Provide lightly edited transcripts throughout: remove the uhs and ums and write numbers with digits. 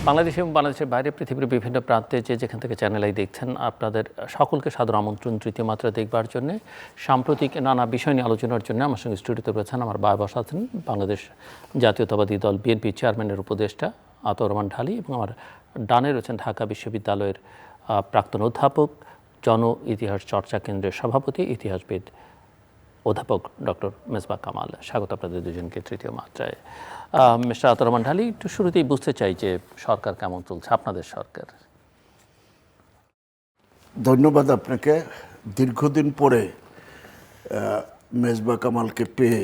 বাংলাদেশ এবং বাংলাদেশের বাইরে পৃথিবীর বিভিন্ন প্রান্তে যেখান থেকে চ্যানেল আই দেখছেন, আপনাদের সকলকে সাদর আমন্ত্রণ তৃতীয় মাত্রা দেখবার জন্য। সাম্প্রতিক নানা বিষয় নিয়ে আলোচনার জন্য আমার সঙ্গে স্টুডিওতে রয়েছেন আমার বাবা বসা আছেন বাংলাদেশ জাতীয়তাবাদী দল বিএনপি চেয়ারম্যানের উপদেষ্টা আতাউর রহমান ঢালী, এবং আমার ডানে রয়েছেন ঢাকা বিশ্ববিদ্যালয়ের প্রাক্তন অধ্যাপক, জন ইতিহাস চর্চা কেন্দ্রের সভাপতি, ইতিহাসবিদ অধ্যাপক ডক্টর মেজবা কামাল। স্বাগত আপনাদের দুজনকে তৃতীয় মাত্রায়। মিস্টার আতাউর রহমান ঢালী, একটু শুরুতেই বুঝতে চাই যে সরকার কেমন চলছে, আপনাদের সরকার? ধন্যবাদ আপনাকে। দীর্ঘদিন পরে মেজবা কামালকে পেয়ে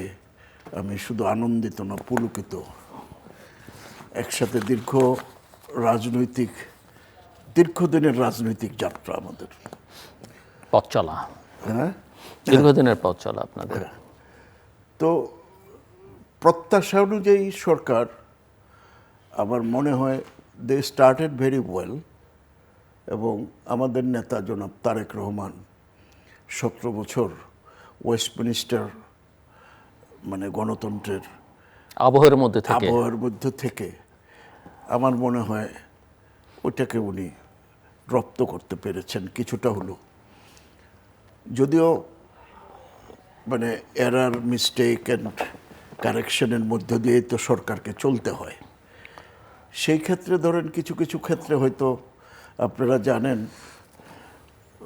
আমি শুধু আনন্দিত না, পুলকিত। একসাথে দীর্ঘদিনের রাজনৈতিক যাত্রা আমাদের, পথ চলা, হ্যাঁ, দীর্ঘদিনের পথ চলা আপনাদের। তো প্রত্যাশা অনুযায়ী সরকার, আমার মনে হয় দে স্টার্টেড ভেরি ওয়েল। এবং আমাদের নেতা জনাব তারেক রহমান 17 বছর ওয়েস্টমিনিস্টার মানে গণতন্ত্রের আবহের মধ্যে থেকে আমার মনে হয় ওইটাকে উনি রপ্ত করতে পেরেছেন কিছুটা হলো, যদিও মানে এরার, মিস্টেক অ্যান্ড কারেকশনের মধ্য দিয়ে তো সরকারকে চলতে হয়। সেই ক্ষেত্রে ধরেন কিছু কিছু ক্ষেত্রে হয়তো আপনারা জানেন,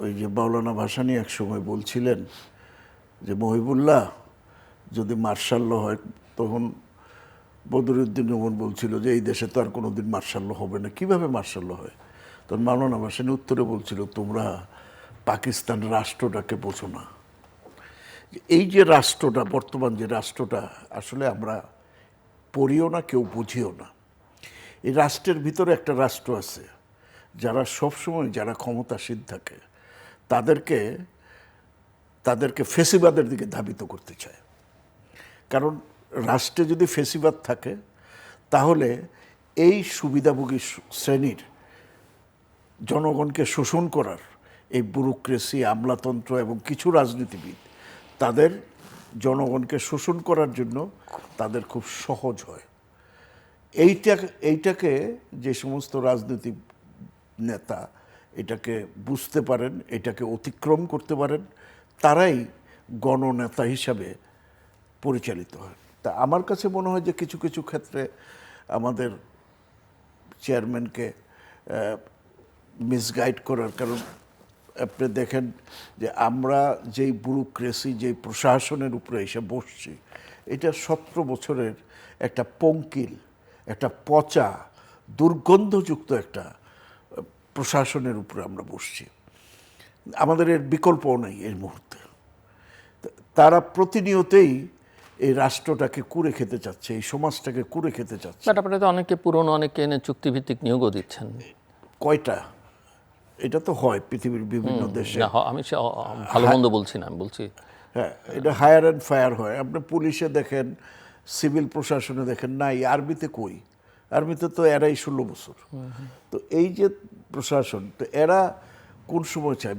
ওই যে মাওলানা ভাসানী এক সময় বলছিলেন যে মহিবুল্লাহ যদি মার্শাল ল হয়, তখন বদরুদ্দিন রহমান বলছিল যে এই দেশে তো আর কোনোদিন মার্শাল ল হবে না, কীভাবে মার্শাল ল হয়? তখন মাওলানা ভাসানী উত্তরে বলছিল, তোমরা পাকিস্তান রাষ্ট্রটাকে বোঝো না। এই যে রাষ্ট্রটা, বর্তমান যে রাষ্ট্রটা, আসলে আমরা পড়িও না, কেউ বুঝিও না। এই রাষ্ট্রের ভিতরে একটা রাষ্ট্র আছে, যারা সবসময় যারা ক্ষমতাসীন থাকে তাদেরকে ফেসিবাদের দিকে ধাবিত করতে চায়। কারণ রাষ্ট্রে যদি ফেসিবাদ থাকে, তাহলে এই সুবিধাভোগী শ্রেণীর জনগণকে শোষণ করার এই ব্যুরোক্রেসি, আমলাতন্ত্র এবং কিছু রাজনীতিবিদ তাদের জনগণকে শোষণ করার জন্য তাদের খুব সহজ হয়। এইটাকে যে সমস্ত রাজনৈতিক নেতা এটাকে বুঝতে পারেন, এটাকে অতিক্রম করতে পারেন, তারাই গণনেতা হিসাবে পরিচালিত হয়। তা আমার কাছে মনে হয় যে কিছু কিছু ক্ষেত্রে আমাদের চেয়ারম্যানকে মিসগাইড করার, কারণ আপনি দেখেন যে আমরা যেই ব্যুরোক্রেসি, যেই প্রশাসনের উপরে এসে বসছি, এটা 17 বছরের একটা পঙ্কিল, একটা পচা, দুর্গন্ধযুক্ত একটা প্রশাসনের উপরে আমরা বসছি। আমাদের এর বিকল্পও নেই এই মুহূর্তে। তারা প্রতিনিয়তই এই রাষ্ট্রটাকে কুরে খেতে চাচ্ছে, এই সমাজটাকে কুরে খেতে চাচ্ছে। আপনারা তো অনেকে পুরনো, অনেকে এনে চুক্তিভিত্তিক নিয়োগও দিচ্ছেন। কয়টা? এটা তো হয় পৃথিবীর বিভিন্ন দেশে। আমি ভালো মন্দ বলছি না, আমি বলছি হ্যাঁ, এটা হায়ার অ্যান্ড ফায়ার হয়। আপনি পুলিশে দেখেন, সিভিল প্রশাসনে দেখেন, নাই আর্মিতে কই? আর্মিতে তো এরাই 16 বছর। তো এই যে প্রশাসন, তো এরা কোন সময় চায়?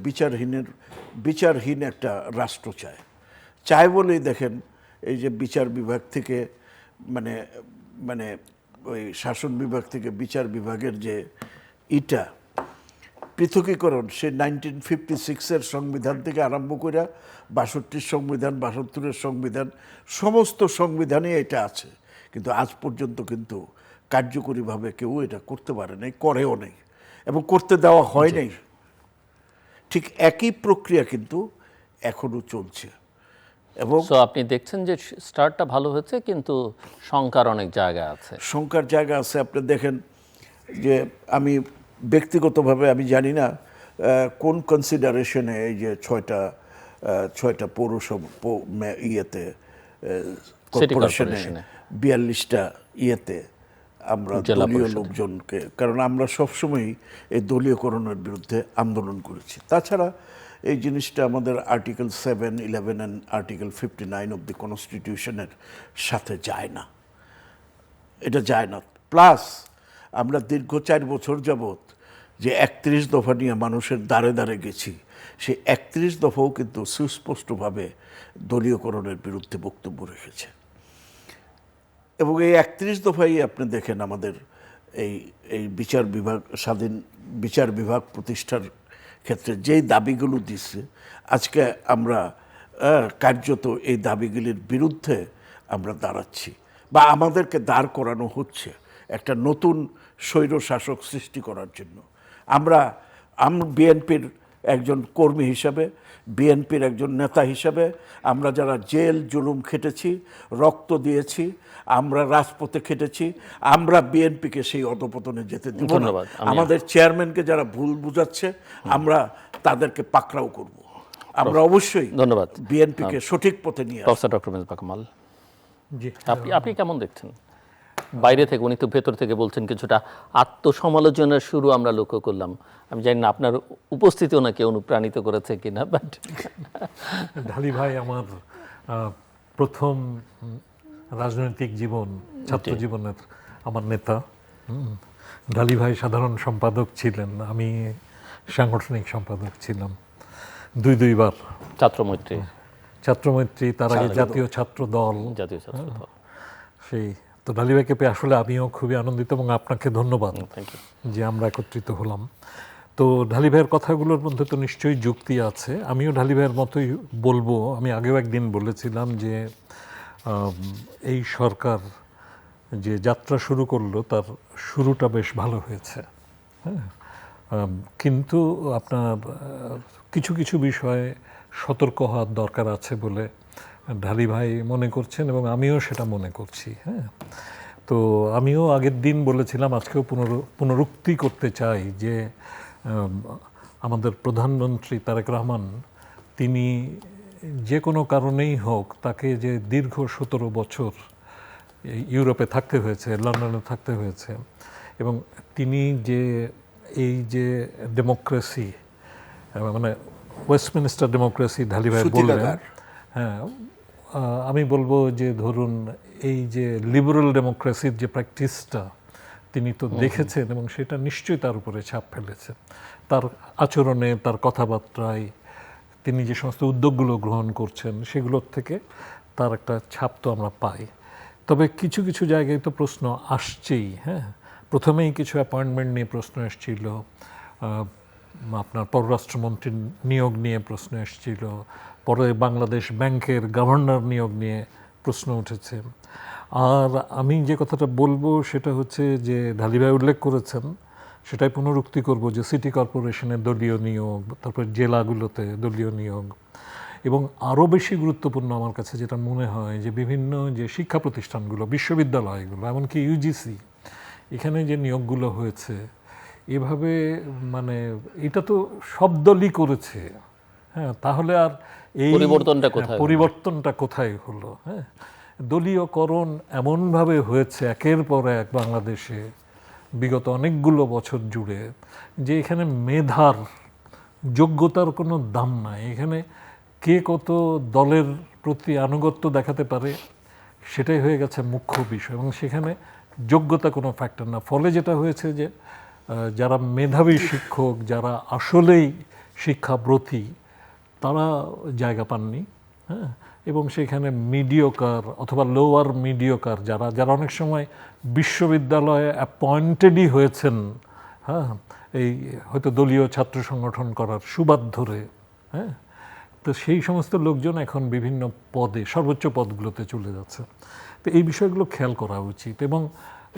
বিচারহীন একটা রাষ্ট্র চায় বলেই দেখেন এই যে বিচার বিভাগ থেকে মানে ওই শাসন বিভাগ থেকে বিচার বিভাগের যে পৃথকীকরণ, সে 1956-এর সংবিধান থেকে আরম্ভ করে 62-র সংবিধান, 72-এর সংবিধান, সমস্ত সংবিধানে এটা আছে, কিন্তু আজ পর্যন্ত কিন্তু কার্যকরীভাবে কেউ এটা করতে পারে নাই, করেও নেই, এবং করতে দেওয়া হয় নাই। ঠিক একই প্রক্রিয়া কিন্তু এখনো চলছে। এবং আপনি দেখছেন যে স্টার্টটা ভালো হয়েছে, কিন্তু শঙ্কার অনেক জায়গা আছে। আপনি দেখেন যে আমি ব্যক্তিগতভাবে আমি জানি না কোন কনসিডারেশনে এই যে ছয়টা পৌরসভা কর্পোরেশনে 42টা আমরা দলীয় লোকজনকে, কারণ আমরা সবসময় এই দলীয়করণের বিরুদ্ধে আন্দোলন করেছি। তাছাড়া এই জিনিসটা আমাদের article 7, 11 and article 59 of the কনস্টিটিউশনের সাথে যায় না, এটা যায় না। প্লাস আমরা দীর্ঘ 4 বছর যাবৎ যে 31 দফা নিয়ে মানুষের দ্বারে দ্বারে গেছি, সেই 31 দফাও কিন্তু সুস্পষ্টভাবে দলীয়করণের বিরুদ্ধে বক্তব্য রেখেছে। এবং এই 31 দফাই আপনি দেখেন আমাদের এই এই স্বাধীন বিচার বিভাগ প্রতিষ্ঠার ক্ষেত্রে যেই দাবিগুলো দিচ্ছে, আজকে আমরা কার্যত এই দাবিগুলির বিরুদ্ধে আমরা দাঁড়াচ্ছি বা আমাদেরকে দাঁড় করানো হচ্ছে একটা নতুন স্বৈরশাসক সৃষ্টি করার জন্য। আমরা বিএনপির একজন কর্মী হিসাবে, বিএনপির একজন নেতা হিসাবে আমরা যারা জেল জুলুম খেটেছি, রক্ত দিয়েছি, আমরা রাজপথে খেটেছি, আমরা বিএনপিকে সেই অধপতনে যেতে দেব না। আমাদের চেয়ারম্যানকে যারা ভুল বুঝাচ্ছে আমরা তাদেরকে পাকড়াও করব। আমরা অবশ্যই ধন্যবাদ বিএনপিকে সঠিক পথে নিয়ে আসব। প্রফেসর ডক্টর মিসবাহ কামাল, আপনি কেমন দেখছেন? বাইরে থেকে, উনি তো ভেতর থেকে বলছেন কিছুটা আত্মসমালোচনার শুরু আমরা লক্ষ্য করলাম। আমি জানি না আপনার উপস্থিতি ওনাকে অনুপ্রাণিত করেছে কিনা, বাট ঢালি ভাই আমার প্রথম রাজনৈতিক জীবন, ছাত্র জীবনের আমার নেতা। ঢালি ভাই সাধারণ সম্পাদক ছিলেন, আমি সাংগঠনিক সম্পাদক ছিলাম দুইবার। ছাত্রমৈত্রী, তার আগে জাতীয় ছাত্র দল। সেই তো ঢালি ভাইকে পেয়ে আসলে আমিও খুবই আনন্দিত এবং আপনাকে ধন্যবাদ যে আমরা একত্রিত হলাম। তো ঢালি ভাইয়ের কথাগুলোর মধ্যে তো নিশ্চয়ই যুক্তি আছে। আমিও ঢালি ভাইয়ের মতোই বলবো। আমি আগেও একদিন বলেছিলাম যে এই সরকার যে যাত্রা শুরু করলো তার শুরুটা বেশ ভালো হয়েছে, হ্যাঁ, কিন্তু আপনার কিছু কিছু বিষয়ে সতর্ক হওয়ার দরকার আছে বলে ঢালি ভাই মনে করছেন এবং আমিও সেটা মনে করছি। হ্যাঁ, তো আমিও আগের দিন বলেছিলাম, আজকেও পুনরুক্তি করতে চাই যে আমাদের প্রধানমন্ত্রী তারেক রহমান, তিনি যে কোনো কারণেই হোক তাকে যে দীর্ঘ 17 বছর ইউরোপে থাকতে হয়েছে, লন্ডনে থাকতে হয়েছে, এবং তিনি যে এই যে ডেমোক্রেসি, মানে ওয়েস্টমিনিস্টার ডেমোক্রেসি ঢালি ভাই বললেন, হ্যাঁ, আমি বলবো যে ধরুন এই যে লিবারেল ডেমোক্রেসির যে প্র্যাকটিসটা তিনি তো দেখেছেন এবং সেটা নিশ্চয়ই তার উপরে ছাপ ফেলেছে। তার আচরণে, তার কথাবার্তায়, তিনি যে সমস্ত উদ্যোগগুলো গ্রহণ করছেন সেগুলোর থেকে তার একটা ছাপ তো আমরা পাই। তবে কিছু কিছু জায়গায় তো প্রশ্ন আসছেই। হ্যাঁ, প্রথমেই কিছু অ্যাপয়েন্টমেন্ট নিয়ে প্রশ্ন এসেছিল, আপনার পররাষ্ট্রমন্ত্রীর নিয়োগ নিয়ে প্রশ্ন এসেছিল, পরে বাংলাদেশ ব্যাংকের গভর্নর নিয়োগ নিয়ে প্রশ্ন উঠেছে। আর আমি যে কথাটা বলবো সেটা হচ্ছে যে ঢালি ভাই উল্লেখ করেছেন, সেটাই পুনরুক্তি করব, যে সিটি কর্পোরেশনের দলীয় নিয়োগ, তারপর জেলাগুলোতে দলীয় নিয়োগ, এবং আরও বেশি গুরুত্বপূর্ণ আমার কাছে যেটা মনে হয় যে বিভিন্ন যে শিক্ষা প্রতিষ্ঠানগুলো, বিশ্ববিদ্যালয়গুলো, এমনকি ইউজিসি, এখানে যে নিয়োগগুলো হয়েছে, এভাবে মানে এটা তো সব দলই করেছে। হ্যাঁ, তাহলে আর এই পরিবর্তনটা কোথায় হলো? হ্যাঁ, দলীয়করণ এমনভাবে হয়েছে একের পর এক বাংলাদেশে বিগত অনেকগুলো বছর জুড়ে যে এখানে মেধার, যোগ্যতার কোনো দাম নাই। এখানে কে কত দলের প্রতি আনুগত্য দেখাতে পারে সেটাই হয়ে গেছে মুখ্য বিষয়, এবং সেখানে যোগ্যতা কোনো ফ্যাক্টর না। ফলে যেটা হয়েছে যে যারা মেধাবী শিক্ষক, যারা আসলেই শিক্ষাব্রতী, তারা জায়গা পাননি। হ্যাঁ, এবং সেখানে মিডিওকার অথবা লোয়ার মিডিওকার যারা অনেক সময় বিশ্ববিদ্যালয়ে অ্যাপয়েন্টেডই হয়েছেন, হ্যাঁ, এই হয়তো দলীয় ছাত্র সংগঠন করার সুবাদ ধরে, হ্যাঁ, তো সেই সমস্ত লোকজন এখন বিভিন্ন পদে, সর্বোচ্চ পদগুলোতে চলে যাচ্ছে। তো এই বিষয়গুলো খেয়াল করা উচিত, এবং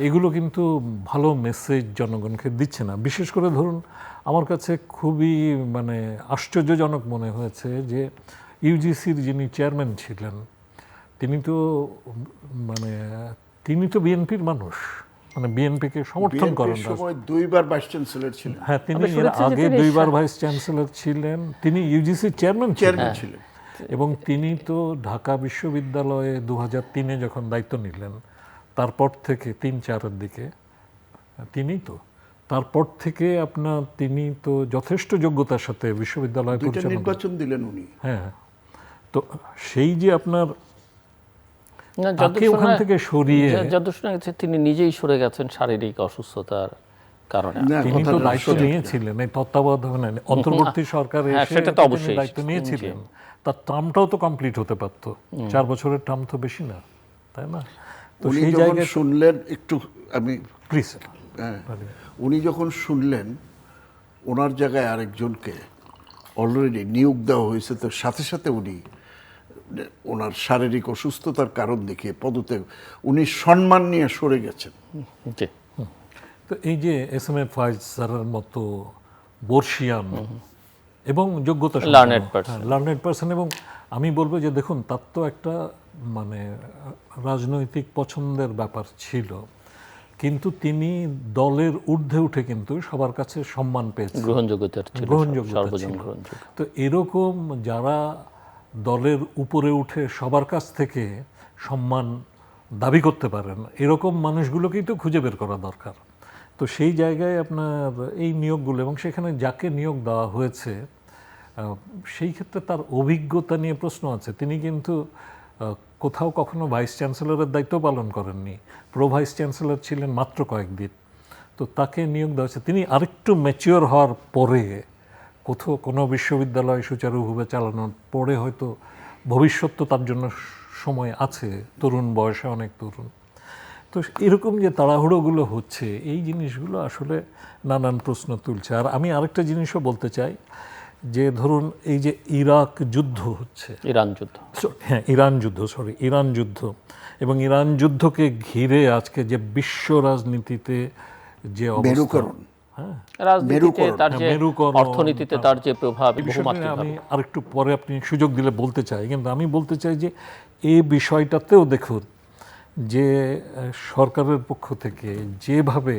এগুলো কিন্তু ভালো মেসেজ জনগণকে দিচ্ছে না। বিশেষ করে ধরুন আমার কাছে খুবই মানে আশ্চর্যজনক মনে হয়েছে যে ইউজিসির যিনি চেয়ারম্যান ছিলেন, তিনি তো বিএনপির মানুষ, মানে বিএনপিকে সমর্থন করেন। দুইবার ভাইস চ্যান্সেলর ছিলেন। হ্যাঁ, তিনি এর আগে দুইবার ভাইস চ্যান্সেলর ছিলেন, তিনি ইউজিসির চেয়ারম্যান ছিলেন। এবং তিনি তো ঢাকা বিশ্ববিদ্যালয়ে 2003-এ যখন দায়িত্ব নিলেন, তারপর থেকে 3-4-এর দিকে তারপর থেকে তিনি তো যথেষ্ট যোগ্যতার সাথে বিশ্ববিদ্যালয় পরিচালনা, নির্বাচন দিলেন উনি। হ্যাঁ, তো সেই যে আপনার ওখান থেকে সরিয়ে, যত শোনা গেছে তিনি নিজেই সরে গেছেন শারীরিক অসুস্থতার কারণে। তিনি তো দায়িত্ব নিয়েছিলেন এই তত্ত্বাবধানে, অন্তর্বর্তী সরকারে সেটা তো অবশ্যই দায়িত্ব নিয়েছিলেন। তার টার্মটাও তো কমপ্লিট হতে পারত, 4 বছরের টার্ম তো বেশি না, তাই না? তো সেই জায়গায় শুনলেন একটু, আমি প্লিজ হ্যাঁ, উনি যখন শুনলেন ওনার জায়গায় আরেকজনকে অলরেডি নিয়োগ দেওয়া হয়েছে, তো সাথে সাথে উনি ওনার শারীরিক অসুস্থতার কারণ দেখিয়ে পদত্যাগ, উনি সম্মান নিয়ে সরে গেছেন। জি। তো এই যে এস এম এ ফাইজ স্যারের মতো বর্ষিয়ান এবং যোগ্যতা লার্নেড পারসন, এবং আমি বলবো যে দেখুন তার তো একটা মানে রাজনৈতিক পছন্দের ব্যাপার ছিল, কিন্তু তিনি দলের ঊর্ধ্বে উঠে কিন্তু সবার কাছে সম্মান পেয়েছেন, গ্রহণযোগ্যতা ছিল। তো এরকম যারা দলের উপরে উঠে সবার কাছ থেকে সম্মান দাবি করতে পারেন, এরকম মানুষগুলোকেই তো খুঁজে বের করা দরকার। তো সেই জায়গায় আপনার এই নিয়োগগুলো, এবং সেখানে যাকে নিয়োগ দেওয়া হয়েছে সেই ক্ষেত্রে তার অভিজ্ঞতা নিয়ে প্রশ্ন আছে। তিনি কিন্তু কোথাও কখনো ভাইস চ্যান্সেলরের দায়িত্ব পালন করেননি, প্রো ভাইস চ্যান্সেলর ছিলেন মাত্র কয়েকদিন। তো তাকে নিয়োগ দেওয়া হয়েছে, তিনি আরেকটু ম্যাচিওর হওয়ার পরে, কোনো বিশ্ববিদ্যালয় সুচারুভাবে চালানোর পরে হয়তো ভবিষ্যৎ তো তার জন্য সময় আছে, তরুণ বয়সে অনেক তরুণ। তো এরকম যে তাড়াহুড়োগুলো হচ্ছে, এই জিনিসগুলো আসলে নানান প্রশ্ন তুলছে। আর আমি আরেকটা জিনিসও বলতে চাই, যে ধরুন এই যে ইরাক যুদ্ধ হচ্ছে, ইরান যুদ্ধ এবং ইরান যুদ্ধকে ঘিরে আজকে যে বিশ্ব রাজনীতিতে যে অবস্থা, অর্থনীতিতে তার যে প্রভাব, আমি আরেকটু পরে আপনি সুযোগ দিলে বলতে চাই, কিন্তু আমি বলতে চাই যে এই বিষয়টাতেও দেখুন যে সরকারের পক্ষ থেকে যেভাবে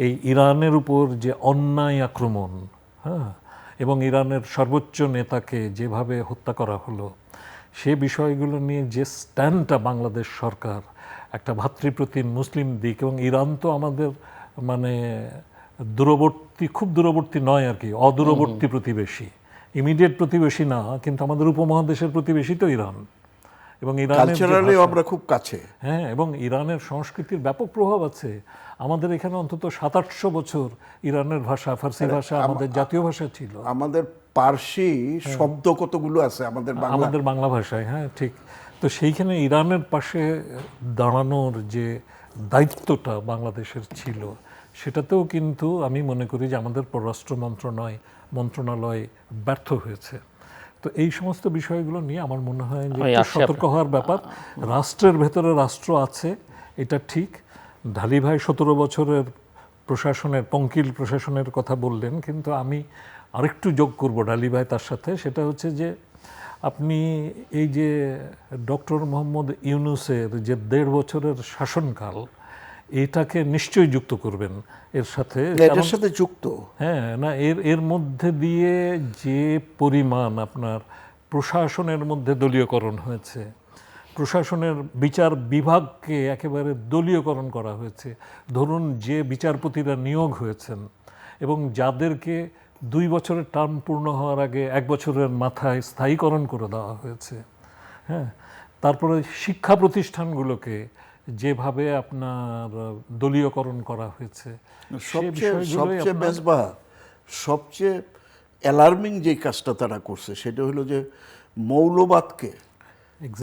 এই ইরানের উপর যে অন্যায় আক্রমণ, হ্যাঁ, এবং ইরানের সর্বোচ্চ নেতাকে যেভাবে হত্যা করা হলো, সে বিষয়গুলো নিয়ে যে স্ট্যান্ডটা বাংলাদেশ সরকার, একটা ভ্রাতৃপ্রতিম মুসলিম দিক, এবং ইরান তো আমাদের মানে দূরবর্তী, খুব দূরবর্তী নয় আর কি, অদূরবর্তী প্রতিবেশী, ইমিডিয়েট প্রতিবেশী না, কিন্তু আমাদের উপমহাদেশের প্রতিবেশী তো ইরান, এবং কালচারালি আমরা খুব কাছে। হ্যাঁ, এবং ইরানের সংস্কৃতির ব্যাপক প্রভাব আছে। আমাদের এখানে অন্তত 700-800 বছর ইরানের ভাষা, ফার্সি ভাষা আমাদের জাতীয় ভাষা ছিল। আমাদের পার্সি শব্দ কতগুলো আছে আমাদের বাংলা ভাষায়, হ্যাঁ ঠিক। তো সেইখানে ইরানের পাশে দাঁড়ানোর যে দায়িত্বটা বাংলাদেশের ছিল, সেটাতেও কিন্তু আমি মনে করি যে আমাদের পররাষ্ট্র মন্ত্রণালয় ব্যর্থ হয়েছে। তো এই সমস্ত বিষয়গুলো নিয়ে আমার মনে হয় যে সতর্ক হওয়ার ব্যাপার। রাষ্ট্রের ভেতরে রাষ্ট্র আছে, এটা ঠিক। ঢালি ভাই 17 বছরের প্রশাসনের, পঙ্কিল প্রশাসনের কথা বললেন, কিন্তু আমি আরেকটু যোগ করব ঢালি ভাই তার সাথে, সেটা হচ্ছে যে আপনি এই যে ডক্টর মোহাম্মদ ইউনূসের যে 1.5 বছরের শাসনকাল, এটাকে নিশ্চয়ই যুক্ত করবেন এর সাথে, এটার সাথে যুক্ত। হ্যাঁ, না এর মধ্যে দিয়ে যে পরিমাণ আপনার প্রশাসনের মধ্যে দলীয়করণ হয়েছে, প্রশাসনের বিচার বিভাগকে একেবারে দলীয়করণ করা হয়েছে। ধরুন যে বিচারপতিরা নিয়োগ হয়েছেন এবং যাদেরকে 2 বছরের টার্ম পূর্ণ হওয়ার আগে 1 বছরের মাথায় স্থায়ীকরণ করে দেওয়া হয়েছে, হ্যাঁ, তারপরে শিক্ষা প্রতিষ্ঠানগুলোকে যেভাবে আপনার দলীয়করণ করা হয়েছে, সবচেয়ে অ্যালার্মিং যে কাজটা তারা করছে সেটা হলো যে মৌলবাদকে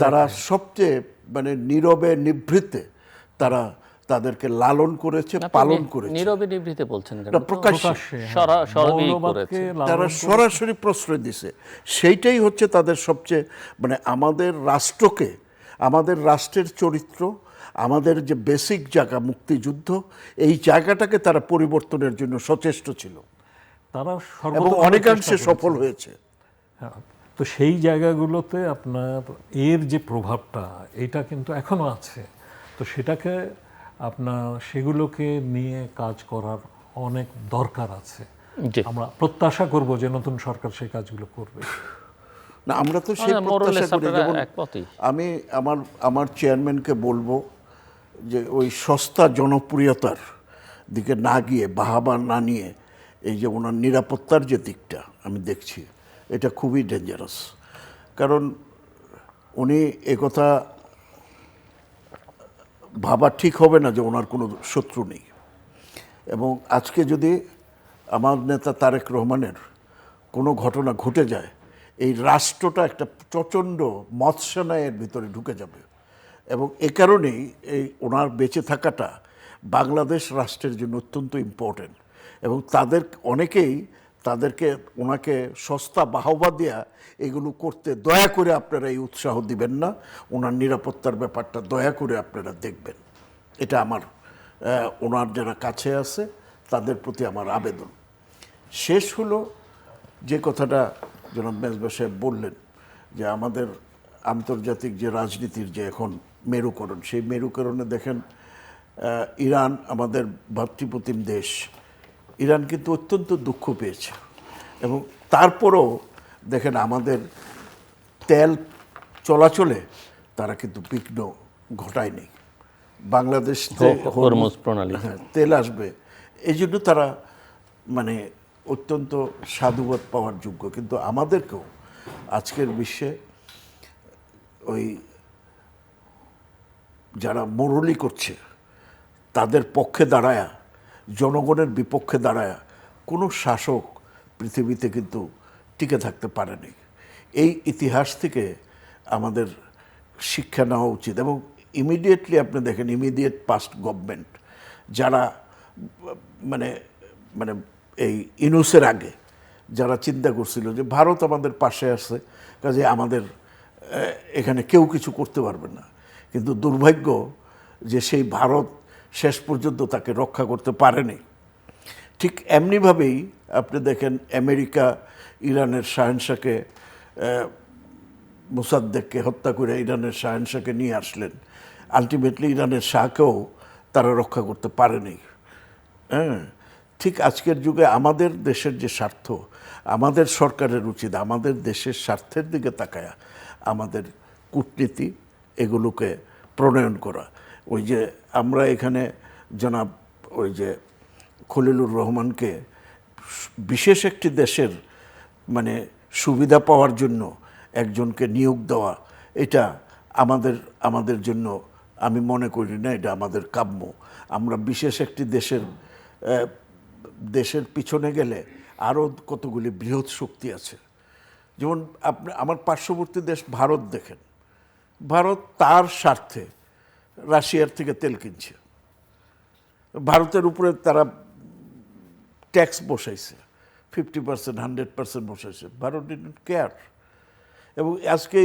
তারা সবচেয়ে মানে নীরবে নিভৃতে তারা তাদেরকে লালন করেছে, পালন করেছে। নীরবে নিভৃতে বলছেন কেন? প্রকাশ্যে তারা সরাসরি প্রশ্রয় দিছে। সেইটাই হচ্ছে তাদের সবচেয়ে মানে আমাদের রাষ্ট্রকে, আমাদের রাষ্ট্রের চরিত্র, আমাদের যে বেসিক জায়গা মুক্তিযুদ্ধ, এই জায়গাটাকে তারা পরিবর্তনের জন্য সচেষ্ট ছিল, তারা এবং অনেকাংশে সফল হয়েছে। তো সেই জায়গাগুলোতে আপনার এর যে প্রভাবটা, এটা কিন্তু এখনো আছে। তো সেটাকে আপনার সেগুলোকে নিয়ে কাজ করার অনেক দরকার আছে। আমরা প্রত্যাশা করব যে নতুন সরকার সেই কাজগুলো করবে। না, আমরা তো সেই প্রত্যাশা করি। যেমন আমি আমার চেয়ারম্যানকে বলবো যে ওই সস্তা জনপ্রিয়তার দিকে না গিয়ে, বাহাবা না নিয়ে, এই যে ওনার নিরাপত্তার যে দিকটা আমি দেখছি, এটা খুবই ডেঞ্জারাস। কারণ উনি একথা ভাবা ঠিক হবে না যে ওনার কোনো শত্রু নেই। এবং আজকে যদি আমার নেতা তারেক রহমানের কোনো ঘটনা ঘটে যায়, এই রাষ্ট্রটা একটা প্রচণ্ড মৎস্যনায়ের ভিতরে ঢুকে যাবে। এবং এ কারণেই এই ওনার বেঁচে থাকাটা বাংলাদেশ রাষ্ট্রের জন্য অত্যন্ত ইম্পর্টেন্ট, এবং তাদেরকে ওনাকে সস্তা বাহবা দেয়া এগুলো করতে দয়া করে আপনারা এই উৎসাহ দিবেন না। ওনার নিরাপত্তার ব্যাপারটা দয়া করে আপনারা দেখবেন। এটা আমার ওনার যারা কাছে আছে তাদের প্রতি আমার আবেদন। শেষ হলো যে কথাটা জনাব মেজবা সাহেব বললেন, যে আমাদের আন্তর্জাতিক যে রাজনীতির যে এখন মেরুকরণ, সেই মেরুকরণে দেখেন ইরান আমাদের ভাতৃপ্রতিম দেশ, ইরান কিন্তু অত্যন্ত দুঃখ পেয়েছে, এবং তারপরও দেখেন আমাদের তেল চলাচলে তারা কিন্তু বিঘ্ন ঘটায়নি। বাংলাদেশ হরমুজ প্রণালী, তেল আসবে, এই জন্য তারা মানে অত্যন্ত সাধুবাদ পাওয়ার যোগ্য। কিন্তু আমাদেরকেও আজকের বিশ্বে ওই যারা মুরলি করছে তাদের পক্ষে দাঁড়ায়া, জনগণের বিপক্ষে দাঁড়ায়া কোনো শাসক পৃথিবীতে কিন্তু টিকে থাকতে পারেনি। এই ইতিহাস থেকে আমাদের শিক্ষা নেওয়া উচিত। এবং ইমিডিয়েটলি আপনি দেখেন ইমিডিয়েট পাস্ট গভর্নমেন্ট যারা মানে মানে এই ইনুসের আগে যারা চিন্তা করছিল যে ভারত আমাদের পাশে আছে, কাজে আমাদের এখানে কেউ কিছু করতে পারবে না, কিন্তু দুর্ভাগ্য যে সেই ভারত শেষ পর্যন্ত তাকে রক্ষা করতে পারেনি। ঠিক এমনিভাবেই আপনি দেখেন আমেরিকা ইরানের শাহেনশাহকে, মোসাদ্দেককে হত্যা করে ইরানের শাহেনশাহকে নিয়ে আসলেন, আলটিমেটলি ইরানের শাহকেও তারা রক্ষা করতে পারেনি। হ্যাঁ, ঠিক আজকের যুগে আমাদের দেশের যে স্বার্থ, আমাদের সরকারের উচিত আমাদের দেশের স্বার্থের দিকে তাকায়া আমাদের কূটনীতি এগুলোকে প্রণয়ন করা। ওই যে আমরা এখানে জনাব ওই যে খলিলুর রহমানকে বিশেষ একটি দেশের মানে সুবিধা পাওয়ার জন্য একজনকে নিয়োগ দেওয়া, এটা আমাদের জন্য আমি মনে করি না এটা আমাদের কাম্য। আমরা বিশেষ একটি দেশের পিছনে গেলে আরও কতগুলি বৃহৎ শক্তি আছে। যেমন আমার পার্শ্ববর্তী দেশ ভারত দেখেন, ভারত তার স্বার্থে রাশিয়ার থেকে তেল কিনছে, ভারতের উপরে তারা ট্যাক্স বসাইছে 50%, 100% বসাইছে, ভারত ডিডন্ট কেয়ার। এবং আজকে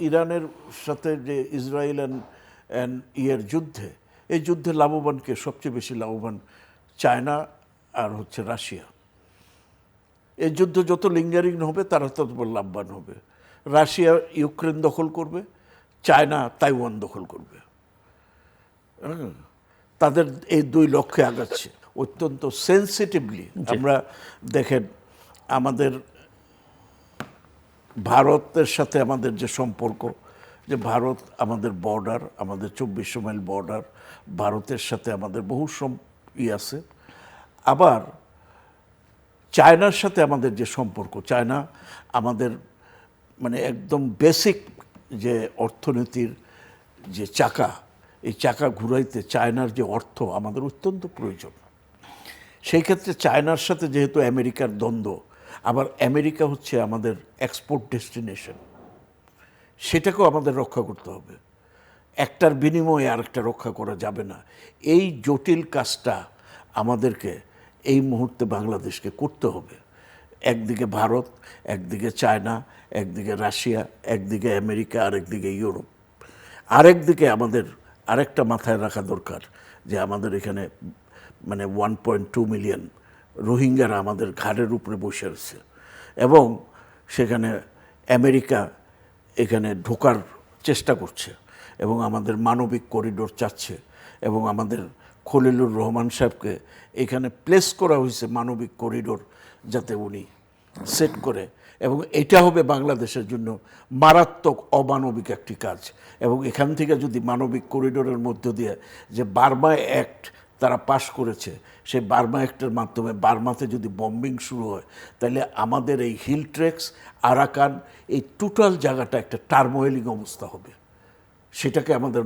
ইরানের সাথে যে ইসরায়েল অ্যান্ড যুদ্ধে, এই যুদ্ধে লাভবানকে সবচেয়ে বেশি লাভবান চায়না আর হচ্ছে রাশিয়া। এই যুদ্ধ যত লিঙ্গারিং হবে তারা তত লাভবান হবে। রাশিয়া ইউক্রেন দখল করবে, চায়না তাইওয়ান দখল করবে। তাদের এই দুই লক্ষ্যে আগাচ্ছে অত্যন্ত সেন্সিটিভলি। আমরা দেখেন আমাদের ভারতের সাথে আমাদের যে সম্পর্ক, যে ভারত আমাদের বর্ডার, আমাদের 2400 মাইল বর্ডার, ভারতের সাথে আমাদের বহু আছে। আবার চায়নার সাথে আমাদের যে সম্পর্ক, চায়না আমাদের মানে একদম বেসিক যে অর্থনীতির যে চাকা, এই চাকা ঘুরাইতে চায়নার যে অর্থ আমাদের অত্যন্ত প্রয়োজন। সেই ক্ষেত্রে চায়নার সাথে যেহেতু আমেরিকার দ্বন্দ্ব, আবার আমেরিকা হচ্ছে আমাদের এক্সপোর্ট ডেস্টিনেশন, সেটাকেও আমাদের রক্ষা করতে হবে। একটার বিনিময়ে আরেকটা রক্ষা করা যাবে না। এই জটিল কাজটা আমাদেরকে এই মুহূর্তে বাংলাদেশকে করতে হবে। একদিকে ভারত, একদিকে চায়না, একদিকে রাশিয়া, একদিকে আমেরিকা, আরেকদিকে ইউরোপ। আরেকদিকে আমাদের আরেকটা মাথায় রাখা দরকার যে আমাদের এখানে মানে 1.2 মিলিয়ন রোহিঙ্গারা আমাদের ঘাড়ের উপরে বসে আছে, এবং সেখানে আমেরিকা এখানে ঢোকার চেষ্টা করছে এবং আমাদের মানবিক করিডোর চাচ্ছে, এবং আমাদের খলিলুর রহমান সাহেবকে এখানে প্লেস করা হয়েছে মানবিক করিডোর যাতে উনি সেট করে, এবং এটা হবে বাংলাদেশের জন্য মারাত্মক অমানবিক একটি কাজ। এবং এখান থেকে যদি মানবিক করিডোরের মধ্য দিয়ে যে বার্মা অ্যাক্ট তারা পাশ করেছে, সেই বার্মা অ্যাক্টের মাধ্যমে বার্মাতে যদি বম্বিং শুরু হয়, তাহলে আমাদের এই হিল ট্রেক্স, আরাকান, এই টোটাল জায়গাটা একটা টার্মোয়েলিং অবস্থা হবে। সেটাকে আমাদের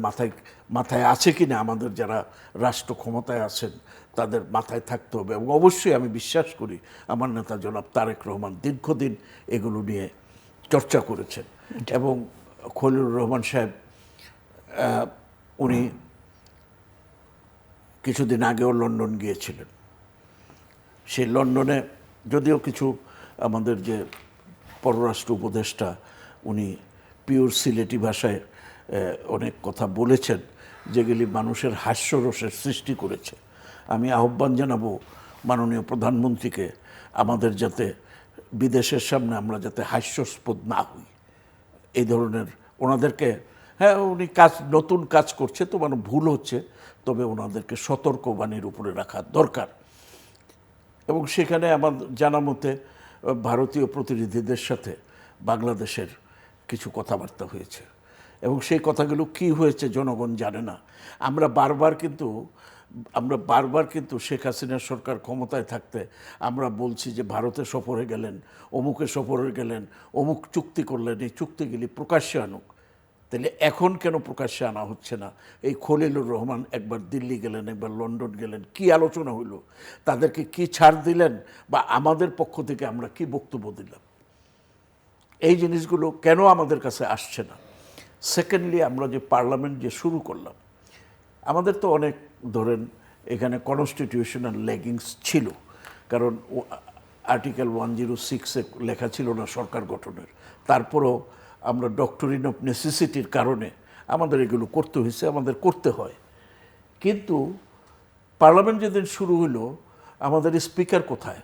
মাথায় আছে কি না, আমাদের যারা রাষ্ট্র ক্ষমতায় আছেন তাদের মাথায় থাকতে হবে। এবং অবশ্যই আমি বিশ্বাস করি আমার নেতা জনাব তারেক রহমান দীর্ঘদিন এগুলো নিয়ে চর্চা করেছেন, এবং খলিলুর রহমান সাহেব উনি কিছুদিন আগেও লন্ডন গিয়েছিলেন। সেই লন্ডনে যদিও কিছু আমাদের যে পররাষ্ট্র উপদেষ্টা উনি পিওর সিলেটি ভাষায় অনেক কথা বলেছেন, যেগুলি মানুষের হাস্যরসের সৃষ্টি করেছে। আমি আহ্বান জানাবো মাননীয় প্রধানমন্ত্রীকে, আমাদের যাতে বিদেশের সামনে আমরা যাতে হাস্যাস্পদ না হই, এই ধরনের ওনাদেরকে, হ্যাঁ উনি নতুন কাজ করছে তো মানে ভুল হচ্ছে, তবে ওনাদেরকে সতর্কবাণীর উপরে রাখা দরকার। এবং সেখানে আমার জানা মতে ভারতীয় প্রতিনিধিদের সাথে বাংলাদেশের কিছু কথাবার্তা হয়েছে, এবং সেই কথাগুলো কি হয়েছে জনগণ জানে না। আমরা বারবার কিন্তু শেখ হাসিনার সরকার ক্ষমতায় থাকতে আমরা বলছি যে ভারতে সফরে গেলেন, অমুকে সফরে গেলেন, অমুক চুক্তি করলেন, এই চুক্তিগুলি প্রকাশ্যে আনুক। তাহলে এখন কেন প্রকাশ্যে আনা হচ্ছে না? এই খলিলুর রহমান একবার দিল্লি গেলেন, একবার লন্ডন গেলেন, কি আলোচনা হইল, তাদেরকে কি ছাড় দিলেন, বা আমাদের পক্ষ থেকে আমরা কি বক্তব্য দিলাম, এই জিনিসগুলো কেন আমাদের কাছে আসছে না? সেকেন্ডলি, আমরা যে পার্লামেন্ট যে শুরু করলাম, আমাদের তো অনেক ধরেন এখানে কনস্টিটিউশনাল লেগিংস ছিল, কারণ আর্টিকেল 106-এ লেখা ছিল না সরকার গঠনের। তারপরও আমরা ডক্টরিন অফ নেসেসিটির কারণে আমাদের এগুলো করতে হয়েছে, আমাদের করতে হয়। কিন্তু পার্লামেন্ট যেদিন শুরু হলো, আমাদের স্পিকার কোথায়,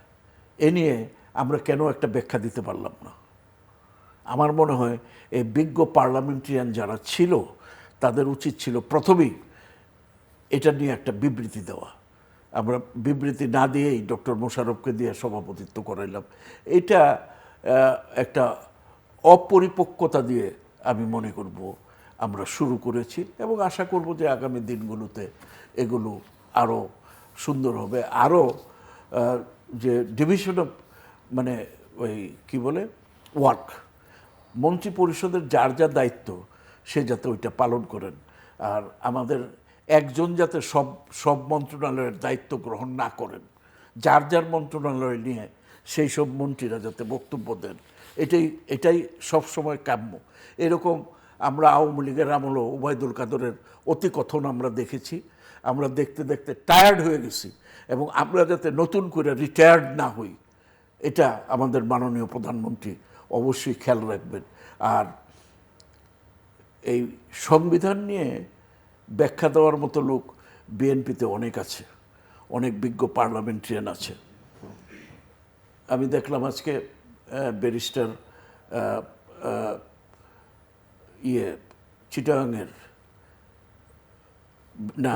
এ নিয়ে আমরা কেন একটা ব্যাখ্যা দিতে পারলাম না? আমার মনে হয় এই বিজ্ঞ পার্লামেন্টারিয়ান যারা ছিল তাদের উচিত ছিল প্রথমেই এটা নিয়ে একটা বিবৃতি দেওয়া। আমরা বিবৃতি না দিয়েই ডক্টর মোশাররফকে দিয়ে সভাপতিত্ব করাইলাম। এটা একটা অপরিপক্কতা দিয়ে আমি মনে করব আমরা শুরু করেছি, এবং আশা করব যে আগামী দিনগুলোতে এগুলো আরও সুন্দর হবে। আরও যে ডিভিশন অফ মানে ওই কী বলে ওয়ার্ক, মন্ত্রী পরিষদের যার যা দায়িত্ব সে যাতে ওইটা পালন করেন, আর আমাদের একজন যাতে সব মন্ত্রণালয়ের দায়িত্ব গ্রহণ না করেন, যার যার মন্ত্রণালয় নিয়ে সেই সব মন্ত্রীরা যাতে বক্তব্য দেন, এটাই সবসময় কাম্য। এরকম আমরা আওয়ামী লীগের আমলও ওবায়দুল কাদেরের অতি কথন আমরা দেখেছি। আমরা দেখতে দেখতে টায়ার্ড হয়ে গেছি, এবং আমরা যাতে নতুন করে রিটায়ার্ড না হই, এটা আমাদের মাননীয় প্রধানমন্ত্রী অবশ্যই খেয়াল রাখবেন। আর এই সংবিধান নিয়ে ব্যাখ্যা দেওয়ার মতো লোক বিএনপিতে অনেক আছে, অনেক বিজ্ঞ পার্লামেন্টারিয়ান আছে। আমি দেখলাম আজকে ব্যারিস্টার চিটাগাংয়ের না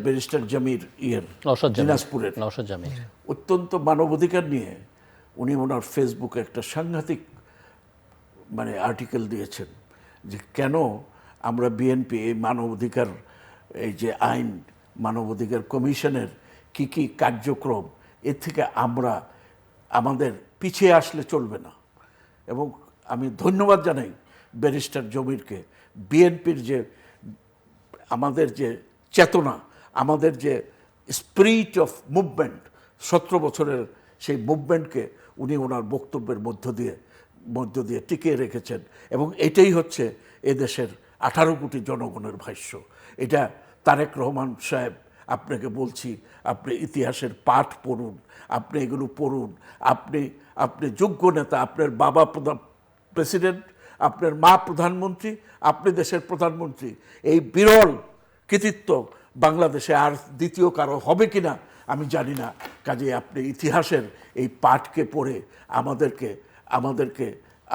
ব্যারিস্টার জামির দিনাজপুরের অত্যন্ত মানবাধিকার নিয়ে উনি ওনার ফেসবুকে একটা সাংঘাতিক মানে আর্টিকেল দিয়েছেন যে কেন আমরা বিএনপি এই মানবাধিকার, এই যে আইন মানবাধিকার কমিশনের কি কি কার্যক্রম, এর থেকে আমাদের পিছিয়ে আসলে চলবে না। এবং আমি ধন্যবাদ জানাই ব্যারিস্টার জমিরকে, বিএনপির যে আমাদের যে চেতনা, আমাদের যে স্পিরিট অফ মুভমেন্ট, 17 বছরের সেই মুভমেন্টকে উনি ওনার বক্তব্যের মধ্য দিয়ে টিকিয়ে রেখেছেন। এবং এটাই হচ্ছে এদেশের 18 কোটি জনগণের ভাষ্য। এটা তারেক রহমান সাহেব, আপনাকে বলছি, আপনি ইতিহাসের পাঠ পড়ুন, আপনি এগুলো পড়ুন। আপনি যোগ্য নেতা, আপনার বাবা প্রেসিডেন্ট, আপনার মা প্রধানমন্ত্রী, আপনি দেশের প্রধানমন্ত্রী। এই বিরল কৃতিত্ব বাংলাদেশে আর দ্বিতীয় কারো হবে কিনা আমি জানি না। কাজে আপনি ইতিহাসের এই পাঠকে পড়ে আমাদেরকে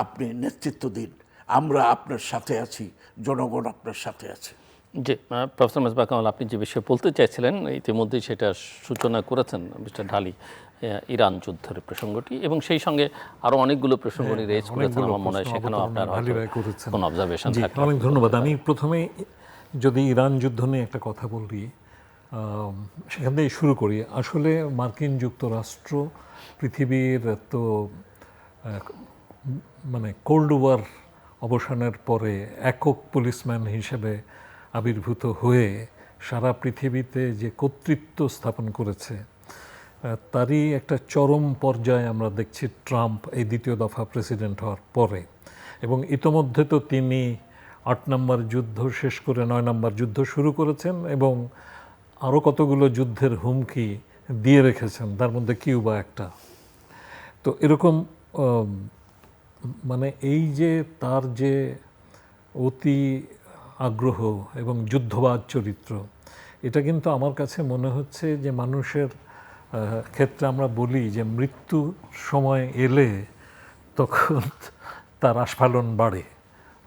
আপনি নেতৃত্ব দিন। আমরা আপনার সাথে আছি, জনগণ আপনার সাথে আছে। জি, প্রফেসর মেজবাহ কামাল, আপনি যে বিষয়ে বলতে চাইছিলেন ইতিমধ্যেই সেটা সূচনা করেছেন মিস্টার ঢালী, ইরান যুদ্ধের প্রসঙ্গটি, এবং সেই সঙ্গে আরও অনেকগুলো প্রসঙ্গ রেজ করেছেন। আমার মনে হয় সেখানেও আপনার কোনো অবজারভেশন থাকবে। অনেক ধন্যবাদ। আমি প্রথমে যদি ইরান যুদ্ধ নিয়ে একটা কথা বলি, সেখান থেকে শুরু করি। আসলে মার্কিন যুক্তরাষ্ট্র পৃথিবীর তো মানে কোল্ড ওয়ার অবসানের পরে একক পুলিশম্যান হিসেবে আবির্ভূত হয়ে সারা পৃথিবীতে যে কর্তৃত্ব স্থাপন করেছে, তারই একটা চরম পর্যায়ে আমরা দেখছি ট্রাম্প এই দ্বিতীয় দফা প্রেসিডেন্ট হওয়ার পরে। এবং ইতোমধ্যে তো তিনি 8 নম্বর যুদ্ধ শেষ করে 9 নম্বর যুদ্ধ শুরু করেছেন, এবং আরও কতগুলো যুদ্ধের হুমকি দিয়ে রেখেছেন, তার মধ্যে কিউবা একটা। তো এরকম মানে এই যে তার যে অতি আগ্রহ এবং যুদ্ধবাজ চরিত্র, এটা কিন্তু আমার কাছে মনে হচ্ছে যে মানুষের ক্ষেত্রে আমরা বলি যে মৃত্যু সময় এলে তখন তার আস্ফালন বাড়ে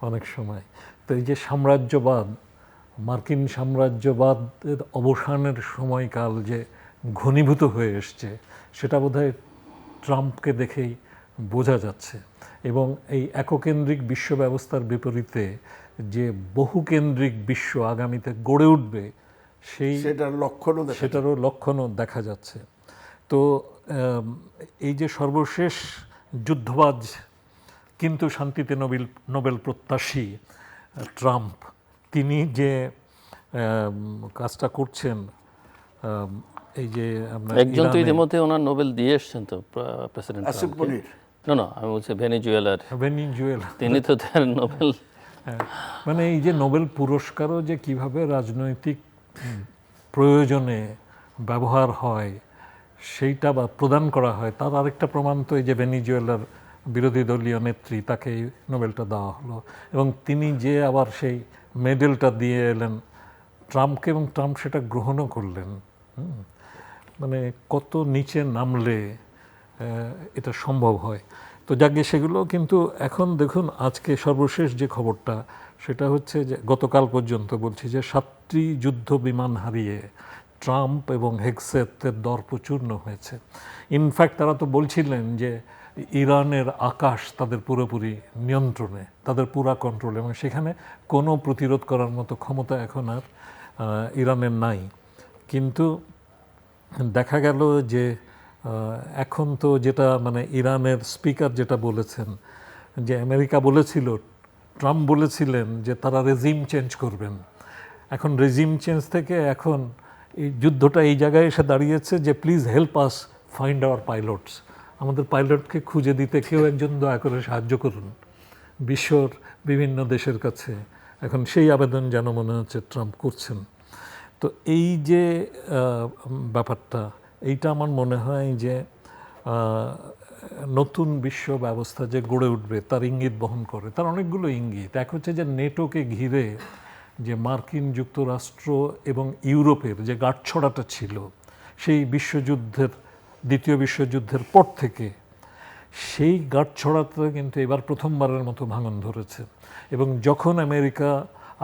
অনেক সময়। তো এই যে সাম্রাজ্যবাদ, মার্কিন সাম্রাজ্যবাদের অবসানের সময়কাল যে ঘনীভূত হয়ে এসছে, সেটা বোধহয় ট্রাম্পকে দেখেই বোঝা যাচ্ছে। এবং এই এককেন্দ্রিক বিশ্ব ব্যবস্থার বিপরীতে যে বহুকেন্দ্রিক বিশ্ব আগামীতে গড়ে উঠবে, সেটারও লক্ষণও দেখা যাচ্ছে। তো এই যে সর্বশেষ যুদ্ধবাজ কিন্তু শান্তিতে নোবেল প্রত্যাশী ট্রাম্প, তিনি যে কাজটা করছেন, এই যে একজন তো ইতিমধ্যে ওনার নোবেল দিয়ে এসছেন তো, প্রেসিডেন্ট আসিফ মনির। না আমি বলছি ভেনিজুয়েলা, তিনি তো তার নোবেল, মানে এই যে নোবেল পুরস্কারও যে কিভাবে রাজনৈতিক প্রয়োজনে ব্যবহার হয় সেইটা বা প্রদান করা হয়, তার আরেকটা প্রমাণ তো এই যে ভেনিজুয়েলার বিরোধী দলীয় নেত্রী, তাকে এই নোবেলটা দেওয়া হলো এবং তিনি যে আবার সেই মেডেলটা দিয়ে এলেন ট্রাম্পকে, এবং ট্রাম্প সেটা গ্রহণও করলেন। মানে কত নিচে নামলে এটা সম্ভব হয়। তো যাকে সেগুলো কিন্তু এখন দেখুন, আজকে সর্বশেষ যে খবরটা সেটা হচ্ছে যে গতকাল পর্যন্ত বলছি যে 7টি যুদ্ধ বিমান হারিয়ে ট্রাম্প এবং হেগসেথের দর প্রচূর্ণ হয়েছে। ইনফ্যাক্ট তারা তো বলছিলেন যে ইরানের আকাশ তাদের পুরোপুরি নিয়ন্ত্রণে, তাদের পুরা কন্ট্রোল, এবং সেখানে কোনো প্রতিরোধ করার মতো ক্ষমতা এখন আর ইরানের নাই। কিন্তু দেখা গেল যে এখন তো যেটা মানে ইরানের স্পিকার যেটা বলেছেন, যে আমেরিকা বলেছিল, ট্রাম্প বলেছিলেন যে তারা রেজিম চেঞ্জ করবেন। এখন রেজিম চেঞ্জ থেকে এখন এই যুদ্ধটা এই জায়গায় এসে দাঁড়িয়েছে যে please help us find hour pilots, আমাদের পাইলটকে খুঁজে দিতে কেউ একজন দয়া করে সাহায্য করুন বিশ্বর বিভিন্ন দেশের কাছে। এখন সেই আবেদন যেন মনে হচ্ছে ট্রাম্প করছেন। তো এই যে ব্যাপারটা, এইটা আমার মনে হয় যে নতুন বিশ্ব ব্যবস্থা যে গড়ে উঠবে তার ইঙ্গিত বহন করে। তার অনেকগুলো ইঙ্গিত। এক হচ্ছে যে নেটোকে ঘিরে যে মার্কিন যুক্তরাষ্ট্র এবং ইউরোপের যে গাঁটছড়াটা ছিল সেই বিশ্বযুদ্ধের, দ্বিতীয় বিশ্বযুদ্ধের পর থেকে, সেই গাঁটছড়াতে কিন্তু এবার প্রথমবারের মতো ভাঙন ধরেছে। এবং যখন আমেরিকা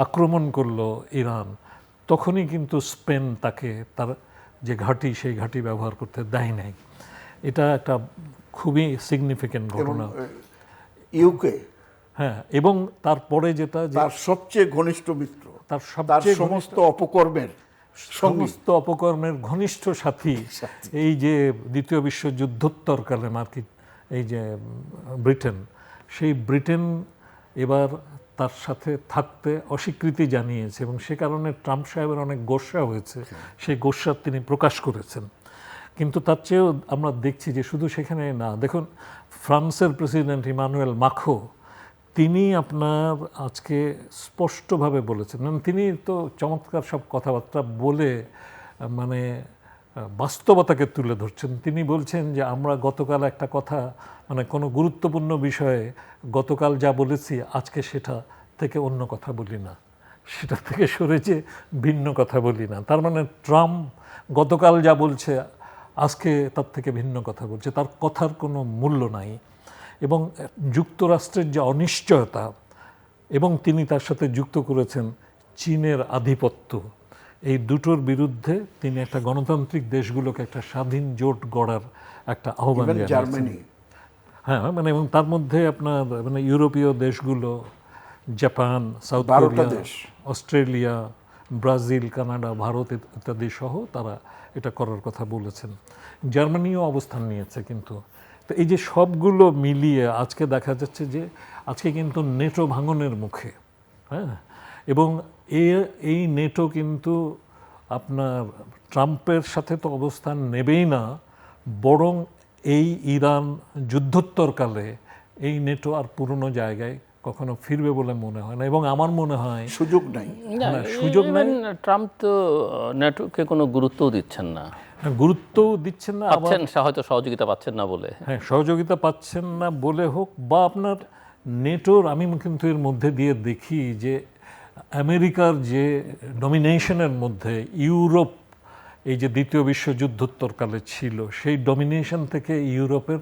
আক্রমণ করলো ইরান, তখনই কিন্তু স্পেন তাকে তার যে ঘাঁটি, সেই ঘাঁটি ব্যবহার করতে দেয় নাই। এটা একটা খুবই সিগনিফিক্যান্ট ঘটনা। ইউকে, হ্যাঁ, এবং তারপরে যেটা তার সবচেয়ে ঘনিষ্ঠ মিত্র, তার সমস্ত অপকর্মের ঘনিষ্ঠ সাথী, এই যে দ্বিতীয় বিশ্বযুদ্ধোত্তরকালে মার্কিন এই যে ব্রিটেন, সেই ব্রিটেন এবার তার সাথে থাকতে অস্বীকৃতি জানিয়েছে এবং সে কারণে ট্রাম্প সাহেবের অনেক গোস্বা হয়েছে। সেই গোস্বা তিনি প্রকাশ করেছেন। কিন্তু তার চেয়েও আমরা দেখছি যে শুধু সেখানে না, দেখুন ফ্রান্সের প্রেসিডেন্ট ইমানুয়েল মাখো, তিনি আপনার আজকে স্পষ্টভাবে বলেছেন, তিনি তো চমৎকার সব কথাবার্তা বলে মানে বাস্তবতাকে তুলে ধরছেন। তিনি বলছেন যে আমরা গতকাল একটা কথা, মানে কোনো গুরুত্বপূর্ণ বিষয়ে গতকাল যা বলেছি আজকে সেটা থেকে অন্য কথা বলি না, সেটা থেকে সরে যে ভিন্ন কথা বলি না। তার মানে ট্রাম্প গতকাল যা বলছে আজকে তার থেকে ভিন্ন কথা বলছে, তার কথার কোনো মূল্য নাই। এবং যুক্তরাষ্ট্রের যে অনিশ্চয়তা, এবং তিনি তার সাথে যুক্ত করেছেন চীনের আধিপত্য, এই দুটোর বিরুদ্ধে তিনি একটা গণতান্ত্রিক দেশগুলোকে একটা স্বাধীন জোট গড়ার একটা আহ্বান জানিয়েছেন। হ্যাঁ, মানে এবং তার মধ্যে আপনার মানে ইউরোপীয় দেশগুলো, Japan, south Korea, Australia, Brazil, Canada, Bharat ইত্যাদি সহ তারা এটা করার কথা বলেছেন। জার্মানিও অবস্থান নিয়েছে। কিন্তু তো এই যে সবগুলো মিলিয়ে আজকে দেখা যাচ্ছে যে আজকে কিন্তু নেটো ভাঙনের মুখে। হ্যাঁ, এবং এই নেটো কিন্তু আপনার ট্রাম্পের সাথে তো অবস্থান নেবেই না, বরং এই ইরান যুদ্ধোত্তরকালে এই নেটো আর পুরনো জায়গায় কখনো ফিরবে বলে মনে হয় না, এবং আমার মনে হয় সুযোগ নাই। না, সুযোগ ইভেন ট্রাম্প তো ন্যাটোকে কোনো গুরুত্বও দিচ্ছেন না, গুরুত্বও দিচ্ছেন না, আবার পাচ্ছেন হয়তো সহযোগিতা পাচ্ছেন না বলে। হ্যাঁ, সহযোগিতা পাচ্ছেন না বলে হোক, বা আপনার নেটোর, আমি কিন্তু এর মধ্যে দিয়ে দেখি যে আমেরিকার যে ডমিনেশনের মধ্যে ইউরোপ এই যে দ্বিতীয় বিশ্বযুদ্ধোত্তরকালে ছিল, সেই ডমিনেশন থেকে ইউরোপের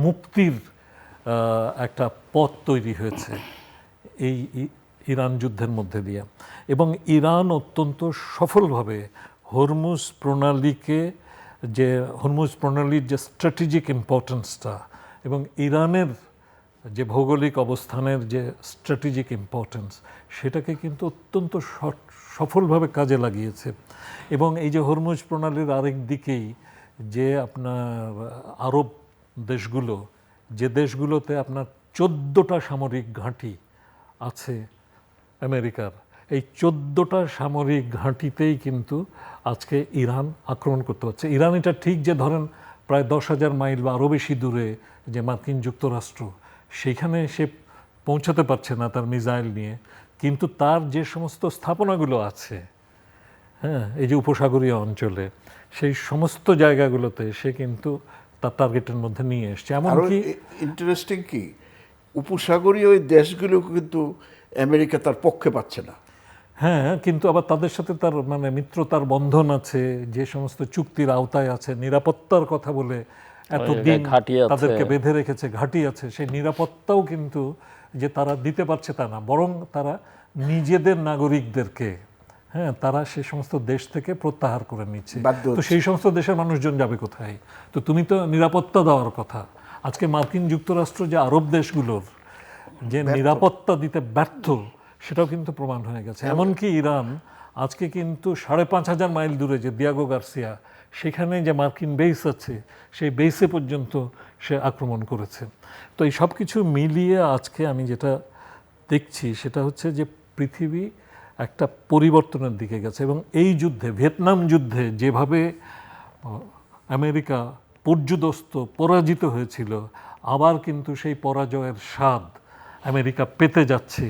মুক্তির একটা পথ তৈরি হয়েছে এই ইরান যুদ্ধের মধ্যে দিয়ে। এবং ইরান অত্যন্ত সফলভাবে হরমুজ প্রণালীকে, যে হরমুজ প্রণালীর যে স্ট্র্যাটেজিক ইম্পর্টেন্সটা এবং ইরানের যে ভৌগোলিক অবস্থানের যে স্ট্র্যাটেজিক ইম্পর্টেন্স, সেটাকে কিন্তু অত্যন্ত সফলভাবে কাজে লাগিয়েছে। এবং এই যে হরমুজ প্রণালীর আরেক দিকেই যে আপনার আরব দেশগুলো, যে দেশগুলোতে আপনার 14টা সামরিক ঘাঁটি আছে আমেরিকার, এই 14টা সামরিক ঘাঁটিতেই কিন্তু আজকে ইরান আক্রমণ করতে হচ্ছে। ইরান এটা ঠিক যে ধরেন প্রায় 10,000 মাইল বা আরও বেশি দূরে যে মার্কিন যুক্তরাষ্ট্র, সেইখানে সে পৌঁছাতে পারছে না তার মিসাইল নিয়ে, কিন্তু তার যে সমস্ত স্থাপনাগুলো আছে, হ্যাঁ, এই যে উপসাগরীয় অঞ্চলে, সেই সমস্ত জায়গাগুলোতে সে কিন্তু তার টার্গেটের মধ্যে নিয়ে এসছে। এমনকি ইন্টারেস্টিং কি, উপসাগরীয় ওই দেশগুলো কিন্তু আমেরিকা তার পক্ষে পাচ্ছে না। হ্যাঁ, কিন্তু আবার তাদের সাথে তার মানে মিত্রতার বন্ধন আছে, যে সমস্ত চুক্তির আওতায় আছে, নিরাপত্তার কথা বলে এতদিন তাদেরকে বেঁধে রেখেছে, ঘাঁটি আছে, সেই নিরাপত্তাও কিন্তু যে তারা দিতে পারছে তা না, বরং তারা নিজেদের নাগরিকদেরকে, হ্যাঁ, তারা সে সমস্ত দেশ থেকে প্রত্যাহার করে নিচ্ছে। তো সেই সমস্ত দেশের মানুষজন যাবে কোথায়? তো তুমি তো নিরাপত্তা দেওয়ার কথা। আজকে মার্কিন যুক্তরাষ্ট্র যে আরব দেশগুলোর যে নিরাপত্তা দিতে ব্যর্থ, সেটাও কিন্তু প্রমাণ হয়ে গেছে। এমনকি ইরান আজকে কিন্তু 5,500 মাইল দূরে যে দিয়াগো গার্সিয়া, সেখানে যে মার্কিন বেস আছে, সেই বেসে পর্যন্ত সে আক্রমণ করেছে। তো এই সব কিছু মিলিয়ে আজকে আমি যেটা দেখছি সেটা হচ্ছে যে পৃথিবী একটা পরিবর্তনের দিকে গেছে। এবং এই যুদ্ধে, ভিয়েতনাম যুদ্ধে যেভাবে আমেরিকা পর্যুদস্ত পরাজিত হয়েছিল, আবার কিন্তু সেই পরাজয়ের স্বাদ আমেরিকা পেতে যাচ্ছে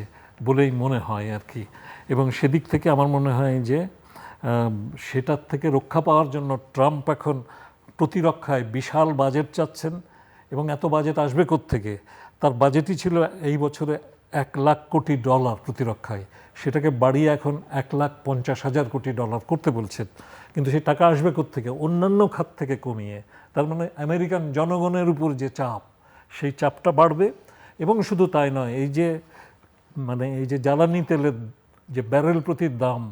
বলেই মনে হয় আর কি। এবং সেদিক থেকে আমার মনে হয় যে সেটার থেকে রক্ষা পাওয়ার জন্য ট্রাম্প এখন প্রতিরক্ষায় বিশাল বাজেট চাচ্ছেন। এবং এত বাজেট আসবে কোত্থেকে? তার বাজেটই ছিল এই বছরে $1,00,000 কোটি প্রতিরক্ষায়, সেটাকে বাড়িয়ে এখন $1,50,000 কোটি করতে বলছেন। কিন্তু সেই টাকা আসবে কোত্থেকে? অন্যান্য খাত থেকে কমিয়ে। তার মানে আমেরিকান জনগণের উপর যে চাপ, সেই চাপটা বাড়বে। এবং শুধু তাই নয়, এই যে জ্বালানি তেলের যে ব্যারেল প্রতি দাম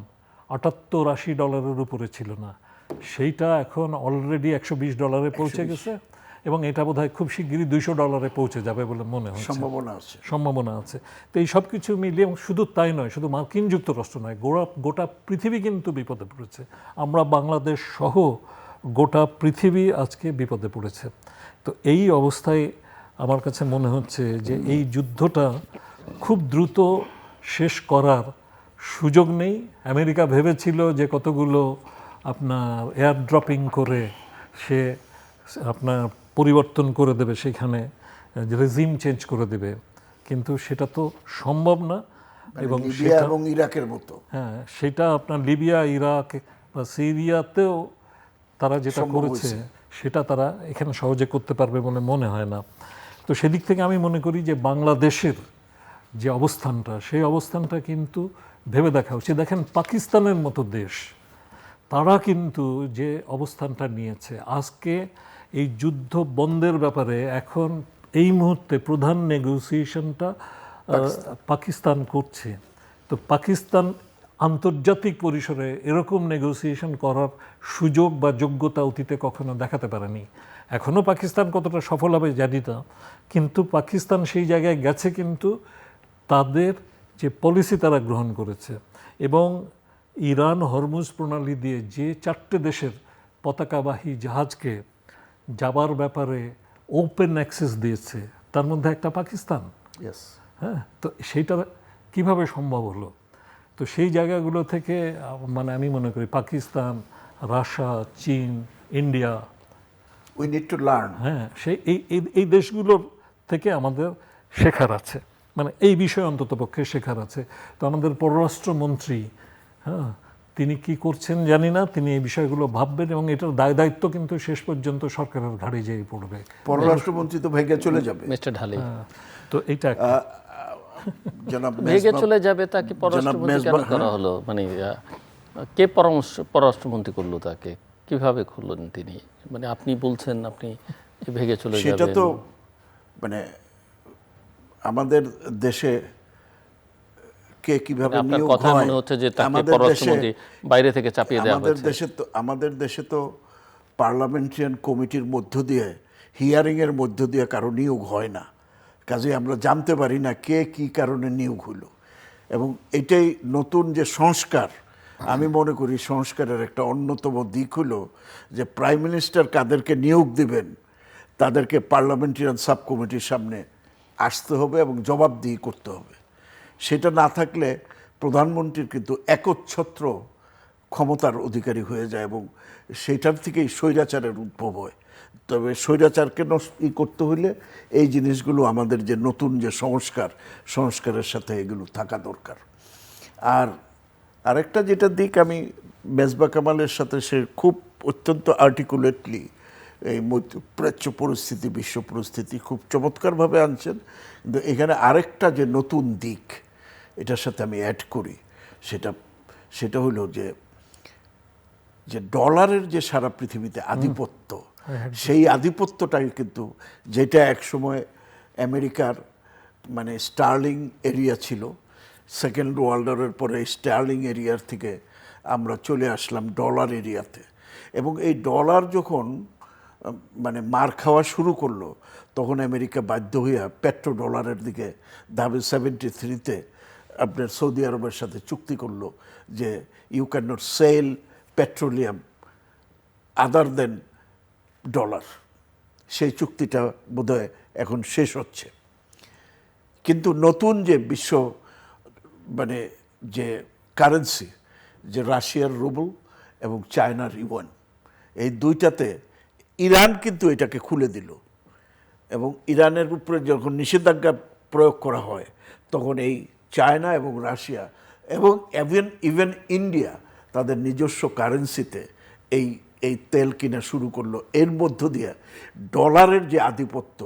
$78-80 উপরে ছিল না, সেইটা এখন অলরেডি $120 পৌঁছে গেছে। এবং এটা বোধহয় খুব শিগগিরই $200 পৌঁছে যাবে বলে মনে হচ্ছে, সম্ভাবনা আছে। তো এই সব কিছু মিলিয়ে, শুধু তাই নয়, শুধু মার্কিন যুক্তরাষ্ট্র নয়, গোটা পৃথিবী কিন্তু বিপদে পড়েছে। আমরা বাংলাদেশ সহ গোটা পৃথিবী আজকে বিপদে পড়েছে। তো এই অবস্থায় আমার কাছে মনে হচ্ছে যে এই যুদ্ধটা খুব দ্রুত শেষ করার সুযোগ নেই। আমেরিকা ভেবেছিল যে কতগুলো আপনার এয়ার ড্রপিং করে সে আপনার পরিবর্তন করে দেবে, সেখানে রেজিম চেঞ্জ করে দেবে, কিন্তু সেটা তো সম্ভব না। এবং ইরাকের মতো, হ্যাঁ, সেটা আপনার লিবিয়া, ইরাক বা সিরিয়াতেও তারা যেটা করেছে, সেটা তারা এখানে সহজে করতে পারবে বলে মনে হয় না। তো সেদিক থেকে আমি মনে করি যে বাংলাদেশের যে অবস্থানটা, সেই অবস্থানটা কিন্তু ভেবে দেখা উচিত। দেখেন, পাকিস্তানের মতো দেশ, তারা কিন্তু যে অবস্থানটা নিয়েছে, আজকে এই যুদ্ধ বন্ধের ব্যাপারে এখন এই মুহূর্তে প্রধান নেগোসিয়েশনটা পাকিস্তান করছে। তো পাকিস্তান আন্তর্জাতিক পরিসরে এরকম নেগোসিয়েশন করার সুযোগ বা যোগ্যতা অতীতে কখনো দেখাতে পারেনি। এখনও পাকিস্তান কতটা সফল হবে জানি না, কিন্তু পাকিস্তান সেই জায়গায় গেছে, কিন্তু তাদের যে পলিসি তারা গ্রহণ করেছে। এবং ইরান হরমুজ প্রণালী দিয়ে যে 4টে দেশের পতাকাবাহী জাহাজকে যাবার ব্যাপারে ওপেন অ্যাক্সেস দিয়েছে, তার মধ্যে একটা পাকিস্তান। হ্যাঁ, তো সেইটা কিভাবে সম্ভব হলো? তো সেই জায়গাগুলো থেকে মানে আমি মনে করি পাকিস্তান, রাশিয়া, চীন, India, we need to learn. হ্যাঁ, এই দেশগুলোর থেকে আমাদের শেখার আছে। মানে এই বিষয়ে অন্তত পক্ষে শেখার আছে। তো আমাদের পররাষ্ট্রমন্ত্রী, হ্যাঁ, তিনি কি করছেন জানি না, তিনি এই বিষয়গুলো ভাববেন এবং এটার দায়িত্ব কিন্তু শেষ পর্যন্ত সরকারের ঘাড়ে যেয়ে পড়বে। পররাষ্ট্রমন্ত্রী তো ভেগে চলে যাবে মিস্টার ঢালি তো এইটা জনাব ভেগে চলে যাবে, তাকে পররাষ্ট্রমন্ত্রী কেন করা হলো? মানে কে পররাষ্ট্রমন্ত্রী করলো তাকে, কিভাবে করলেন তিনি? মানে আপনি বলছেন আপনি ভেগে চলে যাবেন, সেটা তো মানে আমাদের দেশে কে কিভাবে আপনার নিয়োগ কথা হয়, মনে হচ্ছে যে তাকে আমাদের পররাষ্ট্রমন্ত্রী বাইরে থেকে চাপিয়ে দেওয়া হয়েছে। আমাদের দেশে তো পার্লামেন্টারিয়ান কমিটির মধ্য দিয়ে, হিয়ারিং এর মধ্য দিয়ে কারো নিয়োগ হয় না। কাজে আমরা জানতে পারি না কে কি কারণে নিয়োগ হলো। এবং এটাই নতুন যে সংস্কার, আমি মনে করি সংস্কারের একটা অন্যতম দিক হলো যে প্রাইম মিনিস্টার কাদেরকে নিয়োগ দিবেন তাদেরকে পার্লামেন্টারিয়ান সাব কমিটির সামনে আসতে হবে এবং জবাবদিহি করতে হবে। সেটা না থাকলে প্রধানমন্ত্রীর কিন্তু একচ্ছত্র ক্ষমতার অধিকারী হয়ে যায় এবং সেটার থেকেই স্বৈরাচারের উদ্ভব হয়। তবে স্বৈরাচারকে করতে হইলে এই জিনিসগুলো আমাদের যে নতুন যে সংস্কারের সাথে এগুলো থাকা দরকার। আর আরেকটা যেটা দিক, আমি মেজবা কামালের সাথে সে খুব অত্যন্ত আর্টিকুলেটলি এই মধ্যপ্রাচ্য পরিস্থিতি, বিশ্ব পরিস্থিতি খুব চমৎকারভাবে আনছেন। কিন্তু এখানে আরেকটা যে নতুন দিক এটার সাথে আমি অ্যাড করি, সেটা হলো যে ডলারের যে সারা পৃথিবীতে আধিপত্য, সেই আধিপত্যটাই কিন্তু, যেটা একসময় আমেরিকার মানে স্টার্লিং এরিয়া ছিল, সেকেন্ড ওয়ার্ল্ড ওয়ারের পরে স্টার্লিং এরিয়ার থেকে আমরা চলে আসলাম ডলার এরিয়াতে। এবং এই ডলার যখন মানে মার খাওয়া শুরু করলো, তখন আমেরিকা বাধ্য হইয়া পেট্রো ডলারের দিকে ধাবে 73-তে আপনার সৌদি আরবের সাথে চুক্তি করলো যে you can not sell petroleum other than dollar. সেই চুক্তিটা বোধহয় এখন শেষ হচ্ছে। কিন্তু নতুন যে বিশ্ব মানে যে কারেন্সি, যে রাশিয়ার রুবল এবং চায়নার ইউয়ান, এই দুইটাতে ইরান কিন্তু এটাকে খুলে দিল। এবং ইরানের উপরে যখন নিষেধাজ্ঞা প্রয়োগ করা হয়, তখন এই চায়না এবং রাশিয়া এবং ইভেন ইন্ডিয়া তাদের নিজস্ব কারেন্সিতে এই তেল কিনা শুরু করলো। এর মধ্য দিয়ে ডলারের যে আধিপত্য,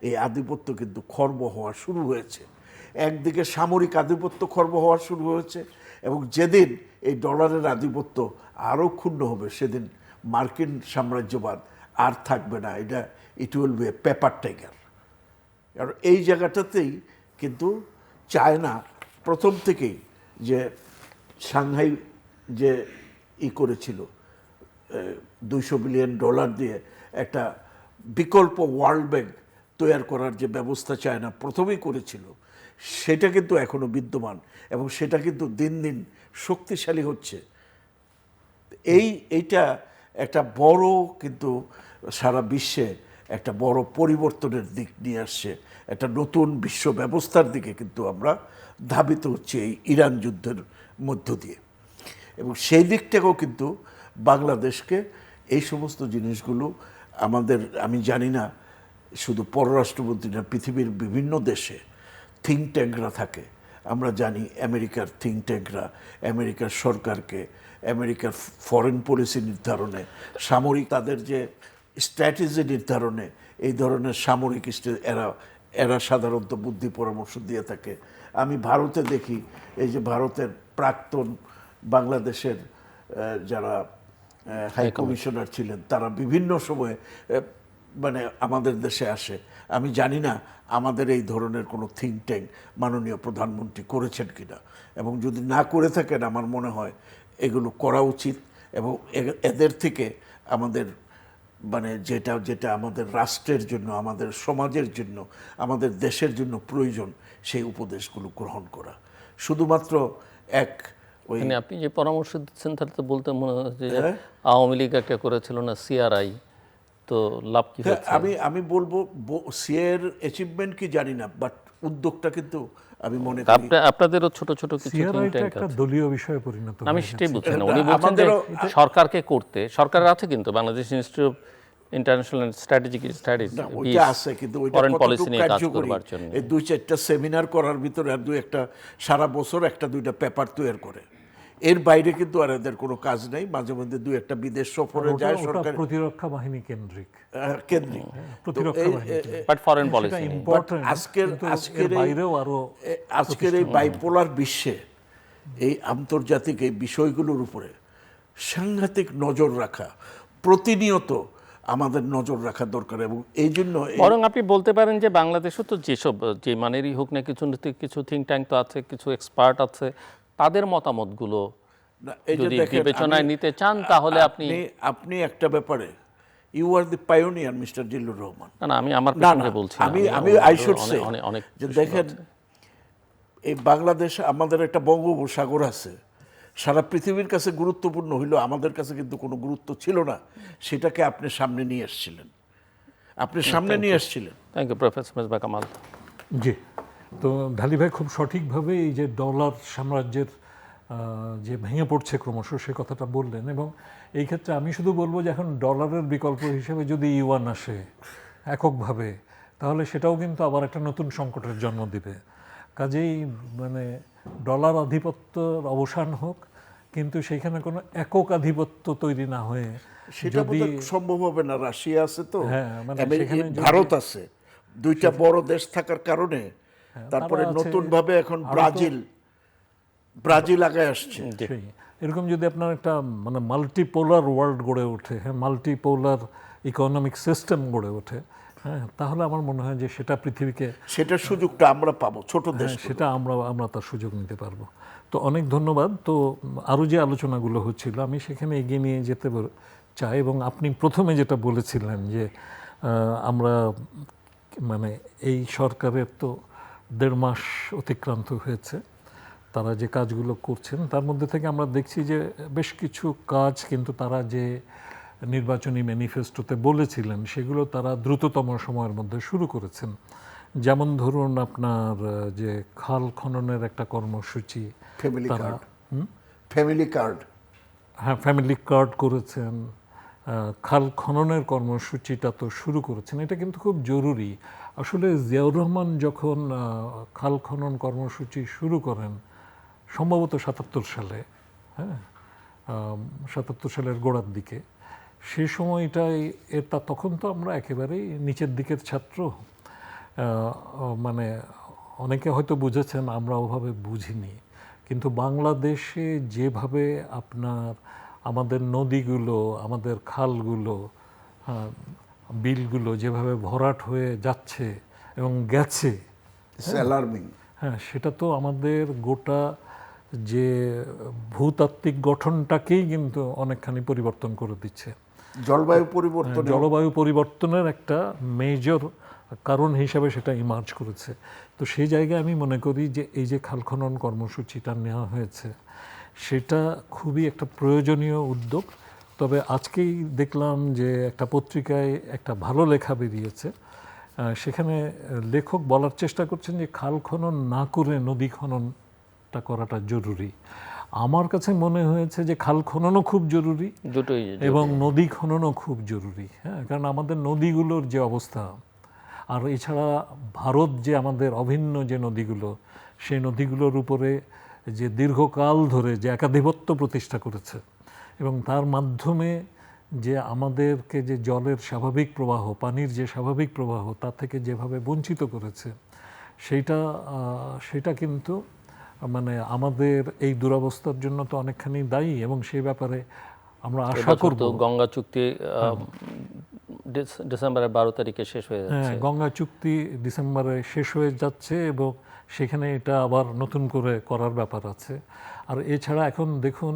এই আধিপত্য কিন্তু খর্ব হওয়া শুরু হয়েছে। একদিকে সামরিক আধিপত্য খর্ব হওয়া শুরু হয়েছে, এবং যেদিন এই ডলারের আধিপত্য আরও ক্ষুণ্ণ হবে, সেদিন মার্কিন সাম্রাজ্যবাদ আর থাকবে না। It will be a paper tiger. আর এই জায়গাটাতেই কিন্তু চায়না প্রথম থেকেই যে সাংহাই যে করেছিল, $200 বিলিয়ন দিয়ে একটা বিকল্প ওয়ার্ল্ড ব্যাংক তৈরি করার যে ব্যবস্থা চায়না প্রথমেই করেছিল, সেটা কিন্তু এখনো বিদ্যমান এবং সেটা কিন্তু দিন দিন শক্তিশালী হচ্ছে। এইটা একটা বড় কিন্তু সারা বিশ্বে একটা বড় পরিবর্তনের দিক নিয়ে আসছে। একটা নতুন বিশ্ব ব্যবস্থার দিকে কিন্তু আমরা ধাবিত হচ্ছে এই ইরান যুদ্ধের মধ্য দিয়ে। এবং সেই দিকটাকেও কিন্তু বাংলাদেশকে এই সমস্ত জিনিসগুলো আমাদের, আমি জানি না শুধু পররাষ্ট্রমন্ত্রী না, পৃথিবীর বিভিন্ন দেশে থিঙ্ক ট্যাঙ্করা থাকে। আমরা জানি আমেরিকার থিঙ্ক ট্যাঙ্করা আমেরিকার সরকারকে, আমেরিকার ফরেন পলিসি নির্ধারণে, সামরিক তাদের যে স্ট্র্যাটেজি নির্ধারণে, এই ধরনের সামরিক এরা সাধারণত বুদ্ধি পরামর্শ দিয়ে থাকে। আমি ভারতে দেখি, এই যে ভারতের প্রাক্তন বাংলাদেশের যারা হাই কমিশনার ছিলেন, তারা বিভিন্ন সময়ে মানে আমাদের দেশে আসে। আমি জানি না আমাদের এই ধরনের কোনো থিঙ্ক ট্যাঙ্ক মাননীয় প্রধানমন্ত্রী করেছেন কিনা, এবং যদি না করে থাকেন আমার মনে হয় এগুলো করা উচিত। এবং এদের থেকে আমাদের মানে যেটা আমাদের রাষ্ট্রের জন্য, আমাদের সমাজের জন্য, আমাদের দেশের জন্য প্রয়োজন, সেই উপদেশগুলো গ্রহণ করা। শুধুমাত্র আপনি যে পরামর্শ দিচ্ছেন তাহলে তো বলতে মনে হচ্ছে যে আওয়ামী লীগ একটা করেছিল না সিআরআই, তো লাভ কি হচ্ছে? আমি বলবো সিএর অ্যাচিভমেন্ট কি জানি না, বাট উদ্যোগটা কিন্তু আমি মনে করি আপনাদেরও ছোট ছোট কিছু থিঙ্ক ট্যাঙ্ক একটা দলীয় বিষয়ে পরিণত। আমি সেটাই বলছি না, উনি বলছেন যে সরকারকে করতে, সরকারের আছে কিন্তু Bangladesh institute of international strategic studies না, ওইটা আছে, কিন্তু ওইটা ফরেন পলিসি কতটুকু নিয়ে কাজ কার্যকরী? করবার জন্য এই 2-4টা সেমিনার করার ভিতরে আর 2-1টা সারা বছর 1-2টা পেপার তৈরি করে, এর বাইরে কিন্তু আর এদের কোনো কাজ নেই। মাঝে মধ্যে 2-1টা বিদেশ সফরে যায় ওটা সরকার প্রতিরক্ষা বাহিনী কেন্দ্রিক, কেন্দ্রিক। প্রতিরক্ষা বাহিনী বাট ফরেন সেটা পলিসি ইম্পর্টেন্ট, আজকের এই বাইপোলার বিশ্বে এই আন্তর্জাতিক এই বিষয়গুলোর উপরে সাংঘাতিক নজর রাখা, প্রতিনিয়ত আমাদের নজর রাখা দরকার। এবং এই জন্য বরং আপনি বলতে পারেন যে বাংলাদেশও তো যেসব যে মানেরই হোক না কিছু থিঙ্ক ট্যাঙ্ক তো আছে, কিছু এক্সপার্ট আছে, তাদের মতামতগুলো এই যে যদি দেখেন, বিবেচনায় নিতে চান তাহলে আপনি একটা ব্যাপারে you are the pioneer mister Zillur Rahman. না আমি আমার না প্রসঙ্গে না, বলছি আমি আই শুড সে অনেক যে দেখেন, এই বাংলাদেশ আমাদের একটা বঙ্গোপসাগর আছে, সারা পৃথিবীর কাছে গুরুত্বপূর্ণ হইলেও আমাদের কাছে কিন্তু কোনো গুরুত্ব ছিল না, সেটাকে আপনি সামনে নিয়ে এসেছিলেন, thank you professor Mezba Kamal. জি, তো ঢালি ভাই খুব সঠিকভাবে এই যে ডলার সাম্রাজ্যের যে ভেঙে পড়ছে ক্রমশ সে কথাটা বললেন। এবং এই ক্ষেত্রে আমি শুধু বলবো যে এখন ডলারের বিকল্প হিসেবে যদি ইউয়ান আসে এককভাবে, তাহলে সেটাও কিন্তু আবার একটা নতুন সংকটের জন্ম দিবে। কাজেই মানে ডলার আধিপত্যর অবসান হোক, কিন্তু সেখানে কোনো একক আধিপত্য তৈরি না হয়ে সেটা সম্ভব হবে না। রাশিয়া আছে তো, মানে ভারত আছে, 2টা বড় দেশ থাকার কারণে তারপরে নতুন ভাবে এখন ব্রাজিল আগে আসছে। এরকম যদি আপনার একটা মানে মাল্টিপোলার ওয়ার্ল্ড গড়ে ওঠে, হ্যাঁ, মাল্টিপোলার ইকোনমিক সিস্টেম গড়ে ওঠে, হ্যাঁ, তাহলে আমার মনে হয় যে সেটা পৃথিবীকে, সেটার সুযোগটা আমরা পাবো, ছোট দেশ সেটা আমরা তার সুযোগ নিতে পারবো। তো অনেক ধন্যবাদ। তো আরও যে আলোচনাগুলো হচ্ছিল আমি সেখানে এগিয়ে নিয়ে যেতে চাই। এবং আপনি প্রথমে যেটা বলেছিলেন যে আমরা মানে এই সরকারের তো 1.5 মাস অতিক্রান্ত হয়েছে, তারা যে কাজগুলো করছেন তার মধ্যে থেকে আমরা দেখছি যে বেশ কিছু কাজ কিন্তু তারা যে নির্বাচনী ম্যানিফেস্টোতে বলেছিলেন সেগুলো তারা দ্রুততম সময়ের মধ্যে শুরু করেছেন। যেমন ধরুন আপনার যে খাল খননের একটা কর্মসূচি, ফ্যামিলি কার্ড, হ্যাঁ, ফ্যামিলি কার্ড করেছেন, খাল খননের কর্মসূচিটা তো শুরু করেছেন। এটা কিন্তু খুব জরুরি। আসলে জিয়াউর রহমান যখন খাল খনন কর্মসূচি শুরু করেন সম্ভবত 77 সালে, হ্যাঁ, 77 সালের গোড়ার দিকে, সে সময়টাই তখন তো আমরা একেবারেই নিচের দিকের ছাত্র, মানে অনেকে হয়তো বুঝেছেন, আমরা ওভাবে বুঝিনি। কিন্তু বাংলাদেশে যেভাবে আপনার আমাদের নদীগুলো, আমাদের খালগুলো, বিলগুলো যেভাবে ভরাট হয়ে যাচ্ছে এবং গেছে, হ্যাঁ, সেটা তো আমাদের গোটা যে ভূতাত্ত্বিক গঠনটাকেই কিন্তু অনেকখানি পরিবর্তন করে দিচ্ছে। জলবায়ু পরিবর্তনের একটা মেজর কারণ হিসাবে সেটা ইমার্জ করেছে। তো সেই জায়গায় আমি মনে করি যে এই যে খাল খনন কর্মসূচিটা নেওয়া হয়েছে সেটা খুবই একটা প্রয়োজনীয় উদ্যোগ। তবে আজকেই দেখলাম যে একটা পত্রিকায় একটা ভালো লেখা বেরিয়েছে, সেখানে লেখক বলার চেষ্টা করছেন যে খাল খনন না করে নদী খননটা করাটা জরুরি। আমার কাছে মনে হয়েছে যে খাল খননও খুব জরুরি, দুটোই, এবং নদী খননও খুব জরুরি, হ্যাঁ, কারণ আমাদের নদীগুলোর যে অবস্থা, আর এছাড়া ভারত যে আমাদের অভিন্ন যে নদীগুলো, সেই নদীগুলোর উপরে যে দীর্ঘকাল ধরে যে একাধিপত্য প্রতিষ্ঠা করেছে এবং তার মাধ্যমে যে আমাদেরকে যে জলের স্বাভাবিক প্রবাহ, পানির যে স্বাভাবিক প্রবাহ, তা থেকে যেভাবে বঞ্চিত করেছে, সেটা কিন্তু মানে আমাদের এই দুরবস্থার জন্য তো অনেকখানি দায়ী। এবং সেই ব্যাপারে আমরা আশা করব, গঙ্গা চুক্তি ডিসেম্বরের 12 তারিখে শেষ হয়ে যাচ্ছে। হ্যাঁ, গঙ্গা চুক্তি ডিসেম্বরে শেষ হয়ে যাচ্ছে এবং সেখানে এটা আবার নতুন করে করার ব্যাপার আছে। আর এছাড়া এখন দেখুন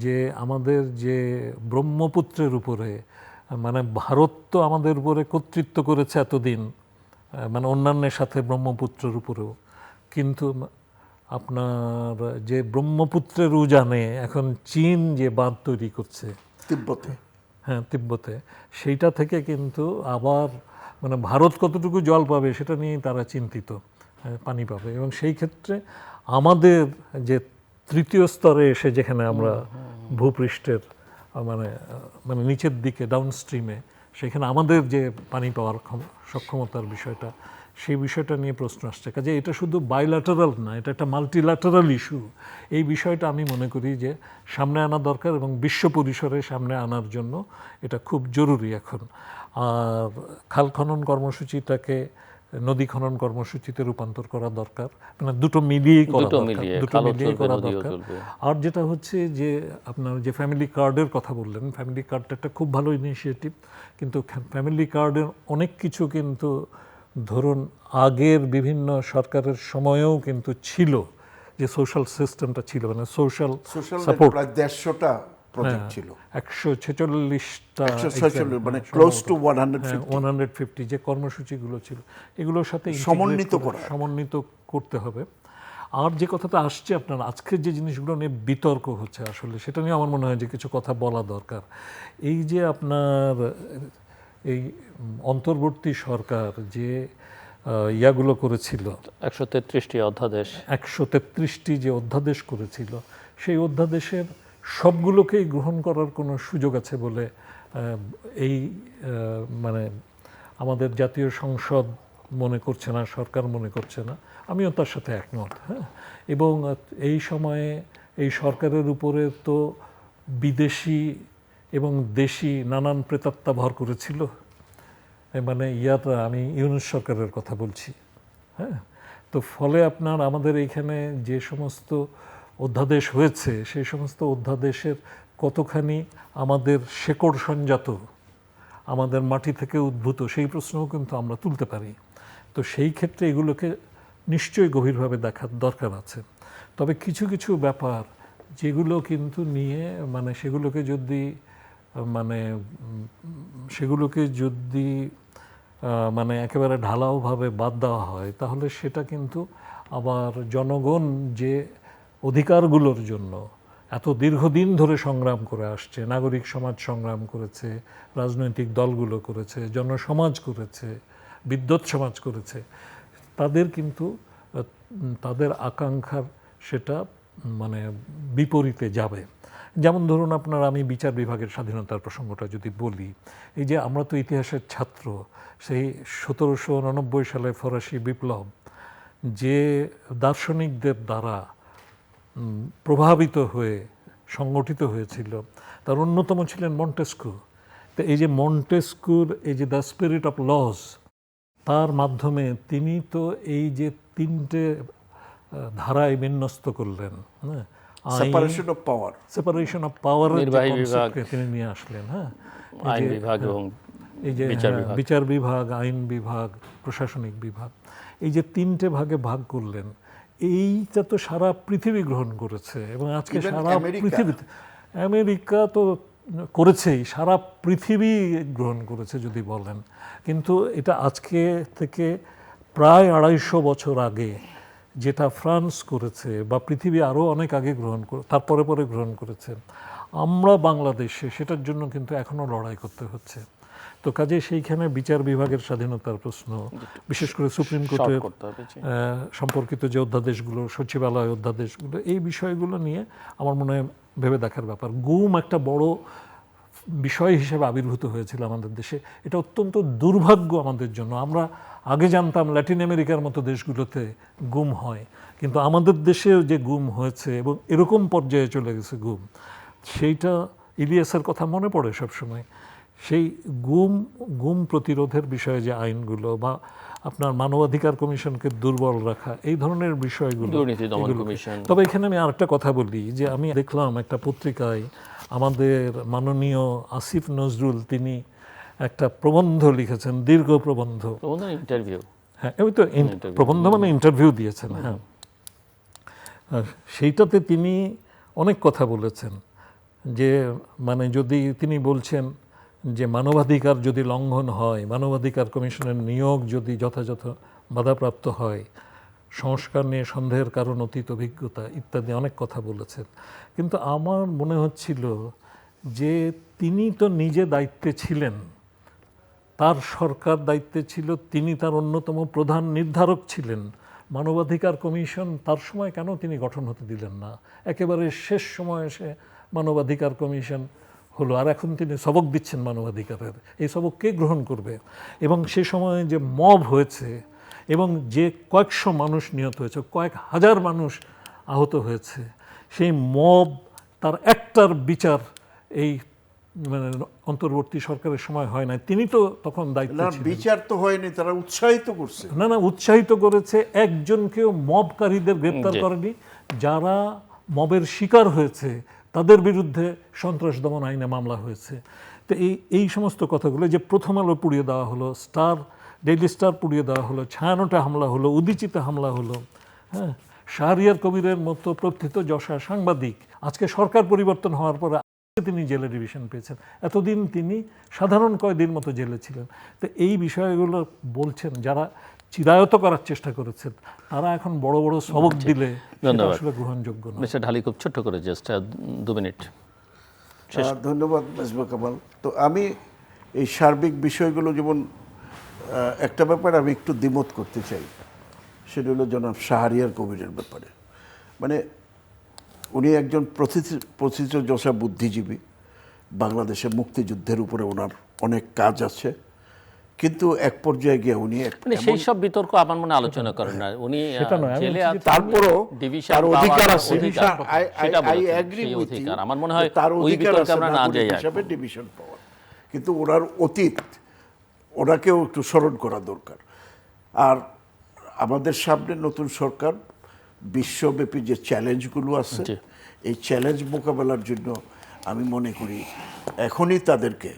যে আমাদের যে ব্রহ্মপুত্রের উপরে, মানে ভারত তো আমাদের উপরে কর্তৃত্ব করেছে এতদিন, মানে অন্যান্যের সাথে ব্রহ্মপুত্রের উপরেও, কিন্তু আপনার যে ব্রহ্মপুত্রের উজানে এখন চীন যে বাঁধ তৈরি করছে তিব্বতে, হ্যাঁ, তিব্বতে, সেইটা থেকে কিন্তু আবার মানে ভারত কতটুকু জল পাবে সেটা নিয়ে তারা চিন্তিত, পানি পাবে। এবং সেই ক্ষেত্রে আমাদের যে তৃতীয় স্তরে এসে যেখানে আমরা ভূপৃষ্ঠের মানে নিচের দিকে ডাউনস্ট্রিমে সেখানে আমাদের যে পানি পাওয়ার সক্ষমতার বিষয়টা, সেই বিষয়টা নিয়ে প্রশ্ন আসছে। কাজে এটা শুধু বাইল্যাটারাল না, এটা একটা মাল্টিল্যাটারাল ইস্যু। এই বিষয়টা আমি মনে করি যে সামনে আনা দরকার এবং বিশ্ব পরিসরে সামনে আনার জন্য এটা খুব জরুরি এখন। আর খাল খনন কর্মসূচিটাকে নদী খনন কর্মসূচিতে রূপান্তর করা দরকার, মানে দুটো মিলিয়েই করা দরকার, দুটো মিলিয়ে করা দরকার। আর যেটা হচ্ছে যে আপনার যে ফ্যামিলি কার্ডের কথা বললেন, ফ্যামিলি কার্ডটা একটা খুব ভালো ইনিশিয়েটিভ, কিন্তু ফ্যামিলি কার্ডের অনেক কিছু কিন্তু ধরুন আগের বিভিন্ন সরকারের সময়েও কিন্তু ছিল, যে সোশ্যাল সিস্টেমটা ছিল, মানে সোশ্যাল সাপোর্ট প্রায় 150টা প্রজেক্ট ছিল, 146টা, মানে ক্লোজ টু 150 যে কর্মসূচিগুলো ছিল, এগুলোর সাথে সমন্বিত করতে হবে। আর যে কথাটা আসছে আপনার আজকের যে জিনিসগুলো নিয়ে বিতর্ক হচ্ছে, আসলে সেটা নিয়ে আমার মনে হয় যে কিছু কথা বলা দরকার। এই যে আপনার এই অন্তর্বর্তী সরকার যে ইয়াগুলো করেছিল, 133টি অধ্যাদেশ, 133টি যে অধ্যাদেশ করেছিল, সেই অধ্যাদেশের সবগুলোকেই গ্রহণ করার কোনো সুযোগ আছে বলে এই মানে আমাদের জাতীয় সংসদ মনে করছে না, সরকার মনে করছে না। আমিও তার সাথে একমত। হ্যাঁ, এবং এই সময়ে এই সরকারের উপরে তো বিদেশি এবং দেশি নানান প্রেতাত্মা ভর করেছিল। মানে আমি ইউনূস সরকারের কথা বলছি। হ্যাঁ, তো ফলে আপনার আমাদের এইখানে যে সমস্ত অধ্যাদেশ হয়েছে, সেই সমস্ত অধ্যাদেশের কতখানি আমাদের শেকড় সঞ্জাত, আমাদের মাটি থেকে উদ্ভূত, সেই প্রশ্নও কিন্তু আমরা তুলতে পারি। তো সেই ক্ষেত্রে এগুলোকে নিশ্চয়ই গভীরভাবে দেখার দরকার আছে। তবে কিছু কিছু ব্যাপার যেগুলো কিন্তু নিয়ে মানে সেগুলোকে যদি মানে একেবারে ঢালাওভাবে বাদ দেওয়া হয়, তাহলে সেটা কিন্তু আবার জনগণ যে অধিকারগুলোর জন্য এত দীর্ঘদিন ধরে সংগ্রাম করে আসছে, নাগরিক সমাজ সংগ্রাম করেছে, রাজনৈতিক দলগুলো করেছে, জনসমাজ করেছে, বিদ্যুৎ সমাজ করেছে, তাদের কিন্তু তাদের আকাঙ্ক্ষার সেটা মানে বিপরীতে যাবে। যেমন ধরুন আপনার, আমি বিচার বিভাগের স্বাধীনতার প্রসঙ্গটা যদি বলি, এই যে আমরা তো ইতিহাসের ছাত্র, সেই 1789 সালে ফরাসি বিপ্লব যে দার্শনিকদের দ্বারা প্রভাবিত হয়ে সংগঠিত হয়েছিল, তার অন্যতম ছিলেন মন্টেস্কু। তো এই যে মন্টেস্কুর এই যে দ্য স্পিরিট অফ লস, তার মাধ্যমে তিনি তো এই যে তিনটে ধারায় বিন্যস্ত করলেন, হ্যাঁ, সেপারেশন অফ পাওয়ার কনসেপ্টকে তিনি নিয়ে আসলেন। হ্যাঁ, আইন বিভাগ এবং এই যে বিচার বিভাগ, আইন বিভাগ, প্রশাসনিক বিভাগ, এই যে তিনটে ভাগে ভাগ করলেন, এইটা তো সারা পৃথিবী গ্রহণ করেছে। এবং আজকে সারা পৃথিবীতে, আমেরিকা তো করেছেই, সারা পৃথিবী গ্রহণ করেছে যদি বলেন। কিন্তু এটা আজকে থেকে প্রায় 250 বছর আগে যেটা ফ্রান্স করেছে, বা পৃথিবী আরও অনেক আগে তারপরে গ্রহণ করেছে, আমরা বাংলাদেশে সেটার জন্য কিন্তু এখনও লড়াই করতে হচ্ছে। তো কাজে সেইখানে বিচার বিভাগের স্বাধীনতার প্রশ্ন, বিশেষ করে সুপ্রিম কোর্টের সম্পর্কিত যে অধ্যাদেশগুলো, সচিবালয় অধ্যাদেশগুলো, এই বিষয়গুলো নিয়ে আমার মনে হয় ভেবে দেখার ব্যাপার। গুম একটা বড় বিষয় হিসেবে আবির্ভূত হয়েছিল আমাদের দেশে। এটা অত্যন্ত দুর্ভাগ্য আমাদের জন্য। আমরা আগে জানতাম ল্যাটিন আমেরিকার মতো দেশগুলোতে গুম হয়, কিন্তু আমাদের দেশেও যে গুম হয়েছে এবং এরকম পর্যায়ে চলে গেছে গুম, সেইটা ইলিয়াসের কথা মনে পড়ে সবসময়। সেই গুম প্রতিরোধের বিষয়ে যে আইনগুলো, বা আপনার মানবাধিকার কমিশনকে দুর্বল রাখা, এই ধরনের বিষয়গুলো। তবে এখানে আমি আরেকটা কথা বলি, যে আমি দেখলাম একটা পত্রিকায় আমাদের মাননীয় আসিফ নজরুল, তিনি একটা প্রবন্ধ লিখেছেন, দীর্ঘ প্রবন্ধ, ইন্টারভিউ। হ্যাঁ, ওই তো প্রবন্ধ মানে ইন্টারভিউ দিয়েছেন। হ্যাঁ, সেইটাতে তিনি অনেক কথা বলেছেন, যে মানে যদি তিনি বলছেন যে মানবাধিকার যদি লঙ্ঘন হয়, মানবাধিকার কমিশনের নিয়োগ যদি যথাযথ বাধাপ্রাপ্ত হয়, সংস্কার নিয়ে সন্দেহের কারণ অতীত অভিজ্ঞতা ইত্যাদি অনেক কথা বলেছেন। কিন্তু আমার মনে হচ্ছিল যে তিনি তো নিজে দায়িত্বে ছিলেন, তার সরকার দায়িত্বে ছিল, তিনি তার অন্যতম প্রধান নির্ধারক ছিলেন। মানবাধিকার কমিশন তার সময় কেন তিনি গঠন হতে দিলেন না? একেবারে শেষ সময়ে এসে মানবাধিকার কমিশন হলো, আর এখন তিনি সবক দিচ্ছেন মানবাধিকারের। এই সবক কে গ্রহণ করবে? এবং সে সময় যে মব হয়েছে এবং যে কয়েকশো মানুষ নিহত হয়েছে, কয়েক হাজার মানুষ আহত হয়েছে, সেই মব তার একটার বিচার এই মানে অন্তর্বর্তী সরকারের সময় হয় না। তিনি তো তখন দায়িত্ব ছিলেন। বিচার তো হয়নি, তারা উৎসাহিত করছে। না, উৎসাহিত করেছে। একজনকেও মবকারীদের গ্রেপ্তার করেনি। যারা মবের শিকার হয়েছে তাদের বিরুদ্ধে সন্ত্রাস দমন আইনে মামলা হয়েছে। তো এই সমস্ত কথাগুলো, যে প্রথম আলো পুড়িয়ে দেওয়া হলো, ডেইলি স্টার পুড়িয়ে দেওয়া হলো, ছায়ানটে হামলা হলো, উদীচিতে হামলা হলো, হ্যাঁ, শাহরিয়ার কবিরের মতো প্রথিতযশা সাংবাদিক আজকে সরকার পরিবর্তন হওয়ার পরে তিনি জেলে ডিভিশন পেয়েছেন। এতদিন তিনি সাধারণ কয়েদির মতো জেলে ছিলেন। তো এই বিষয়গুলো বলছেন যারা চিরায়ত করার চেষ্টা করেছেন, তারা এখন বড় বড় সবক দিলে সেটা আসলে গ্রহণযোগ্য না। মিস্টার ঢালি, খুব ছোট্ট করে জাস্ট 2 মিনিট। ধন্যবাদ মেজবা কামাল। তো আমি এই সার্বিক বিষয়গুলো, যেমন একটা ব্যাপারে আমি একটু দ্বিমত করতে চাই, সেটা হলো জনাব শাহরিয়ার কবিরের ব্যাপারে। মানে উনি একজন প্রথিতযশা বুদ্ধিজীবী, বাংলাদেশের মুক্তিযুদ্ধের উপরে ওনার অনেক কাজ আছে, কিন্তু এক পর্যায়ে গিয়ে উনি মানে সেই সব বিতর্ক আমার মনে আলোচনা করেন না উনি। জেলে আছেন, তারপরও ডিভিশন তার অধিকার আছে, সেটা অধিকার আমার মনে হয় তার ওই অধিকার বিতর্কে আছে আমরা না যাই হিসাবে ডিভিশন পাওয়ার। কিন্তু ওনার অতীত, ওনাকেও একটু স্মরণ করা দরকার। আর আমাদের সামনে নতুন সরকার, বিশ্বব্যাপী যে চ্যালেঞ্জগুলো আছে, এই চ্যালেঞ্জ মোকাবেলার জন্য আমি মনে করি এখনই তাদেরকে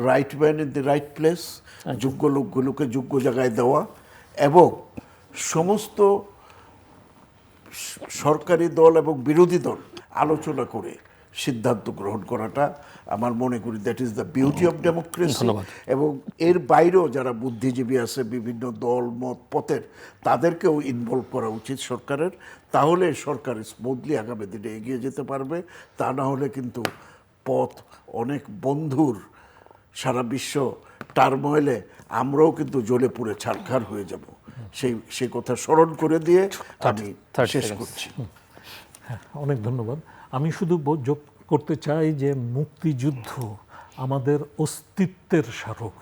right man in the right place, যোগ্য লোকগুলোকে যোগ্য জায়গায় দেওয়া, এবং সমস্ত সরকারি দল এবং বিরোধী দল আলোচনা করে সিদ্ধান্ত গ্রহণ করাটা আমার মনে করি that is the beauty of democracy. এবং এর বাইরেও যারা বুদ্ধিজীবী আছে বিভিন্ন দল মত পথের, তাদেরকেও ইনভলভ করা উচিত সরকারের। তাহলে সরকার স্মুথলি আগামী দিনে এগিয়ে যেতে পারবে। তা না হলে কিন্তু পথ অনেক বন্ধুর, সারা বিশ্ব টার্ময়েলে আমরাও কিন্তু জ্বলে পুড়ে ছারখার হয়ে যাব। সেই কথা স্মরণ করে দিয়ে আমি শেষ করছি। হ্যাঁ, অনেক ধন্যবাদ। আমি শুধু যোগ করতে চাই যে মুক্তিযুদ্ধ আমাদের অস্তিত্বের স্মারক।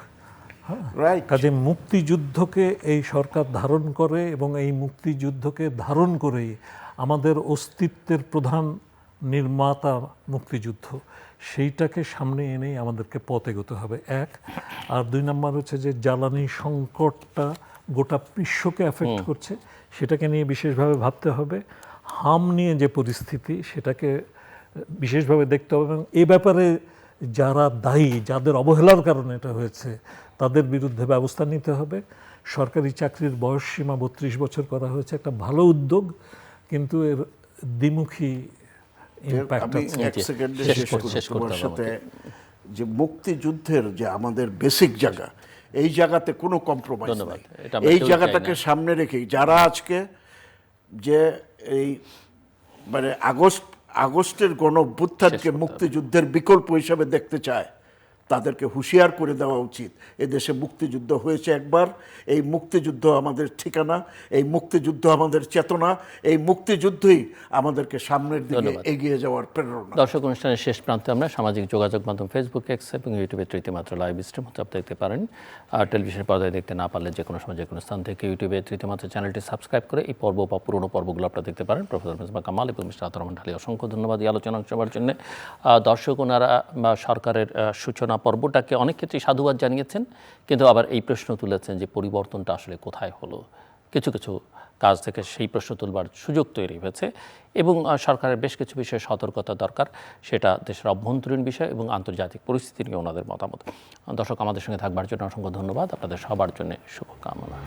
কাজে মুক্তিযুদ্ধকে এই সরকার ধারণ করে এবং এই মুক্তিযুদ্ধকে ধারণ করে আমাদের অস্তিত্বের প্রধান নির্মাতা মুক্তিযুদ্ধ, সেইটাকে সামনে এনেই আমাদেরকে পথ এগোতে হবে, এক। আর 2 নম্বর হচ্ছে যে জ্বালানি সংকটটা গোটা বিশ্বকে অ্যাফেক্ট করছে, সেটাকে নিয়ে বিশেষভাবে ভাবতে হবে। হাম নিয়ে যে পরিস্থিতি, সেটাকে বিশেষভাবে দেখতে হবে এবং এ ব্যাপারে যারা দায়ী, যাদের অবহেলার কারণে এটা হয়েছে, তাদের বিরুদ্ধে ব্যবস্থা নিতে হবে। সরকারি চাকরির বয়সসীমা 32 বছর করা হয়েছে, একটা ভালো উদ্যোগ, কিন্তু এর দ্বিমুখী ইম্প্যাক্ট আছে। এক সেকেন্ডে শেষ করতে সাথে যে মুক্তিযুদ্ধের যে আমাদের বেসিক জায়গা, এই জায়গাতে কোনো কম্প্রোমাইজ নাই। এই জায়গাটাকে সামনে রেখেই যারা আজকে যে এই মানে আগস্টের গণঅভ্যুত্থানকে মুক্তিযুদ্ধের বিকল্প হিসাবে দেখতে চায়, তাদেরকে হুঁশিয়ার করে দেওয়া উচিত। এদেশে মুক্তিযুদ্ধ হয়েছে একবার, এই মুক্তিযুদ্ধ আমাদের ঠিকানা, এই মুক্তিযুদ্ধ আমাদের চেতনা, এই মুক্তিযুদ্ধই আমাদেরকে সামনের দিকে এগিয়ে যাওয়ার প্রেরণা। দর্শক, অনুষ্ঠানের শেষ প্রান্তে আমরা সামাজিক যোগাযোগ মাধ্যম ফেসবুক, এক্স এবং ইউটিউবে তৃতীয়মাত্রা লাইভ স্ট্রিম হচ্ছে, আপনি দেখতে পারেন। আর টেলিভিশনের পর্দায় দেখতে না পারলে যে কোনো সময় যে কোনো স্থান থেকে ইউটিউবে তৃতীয়মাত্রা চ্যানেলটি সাবস্ক্রাইব করে এই পর্ব বা পুরোনো পর্বগুলো আপনারা দেখতে পারেন। প্রফেসর মেজবা কামাল এবং মিস্টার আতাউর রহমান ঢালি, অসংখ্য ধন্যবাদ এই আলোচনা সবার জন্য। দর্শক, ওনারা সরকারের সূচনা পর্বটাকে অনেক ক্ষেত্রে সাধুবাদ জানিয়েছেন, কিন্তু আবার এই প্রশ্ন তুলেছেন যে পরিবর্তনটা আসলে কোথায় হলো। কিছু কিছু কাজ থেকে সেই প্রশ্ন তুলবার সুযোগ তৈরি হয়েছে এবং সরকারের বেশ কিছু বিষয়ে সতর্কতা দরকার, সেটা দেশের অভ্যন্তরীণ বিষয় এবং আন্তর্জাতিক পরিস্থিতি নিয়ে ওনাদের মতামত। দর্শক, আমাদের সঙ্গে থাকবার জন্য অসংখ্য ধন্যবাদ। আপনাদের সবার জন্য শুভকামনা।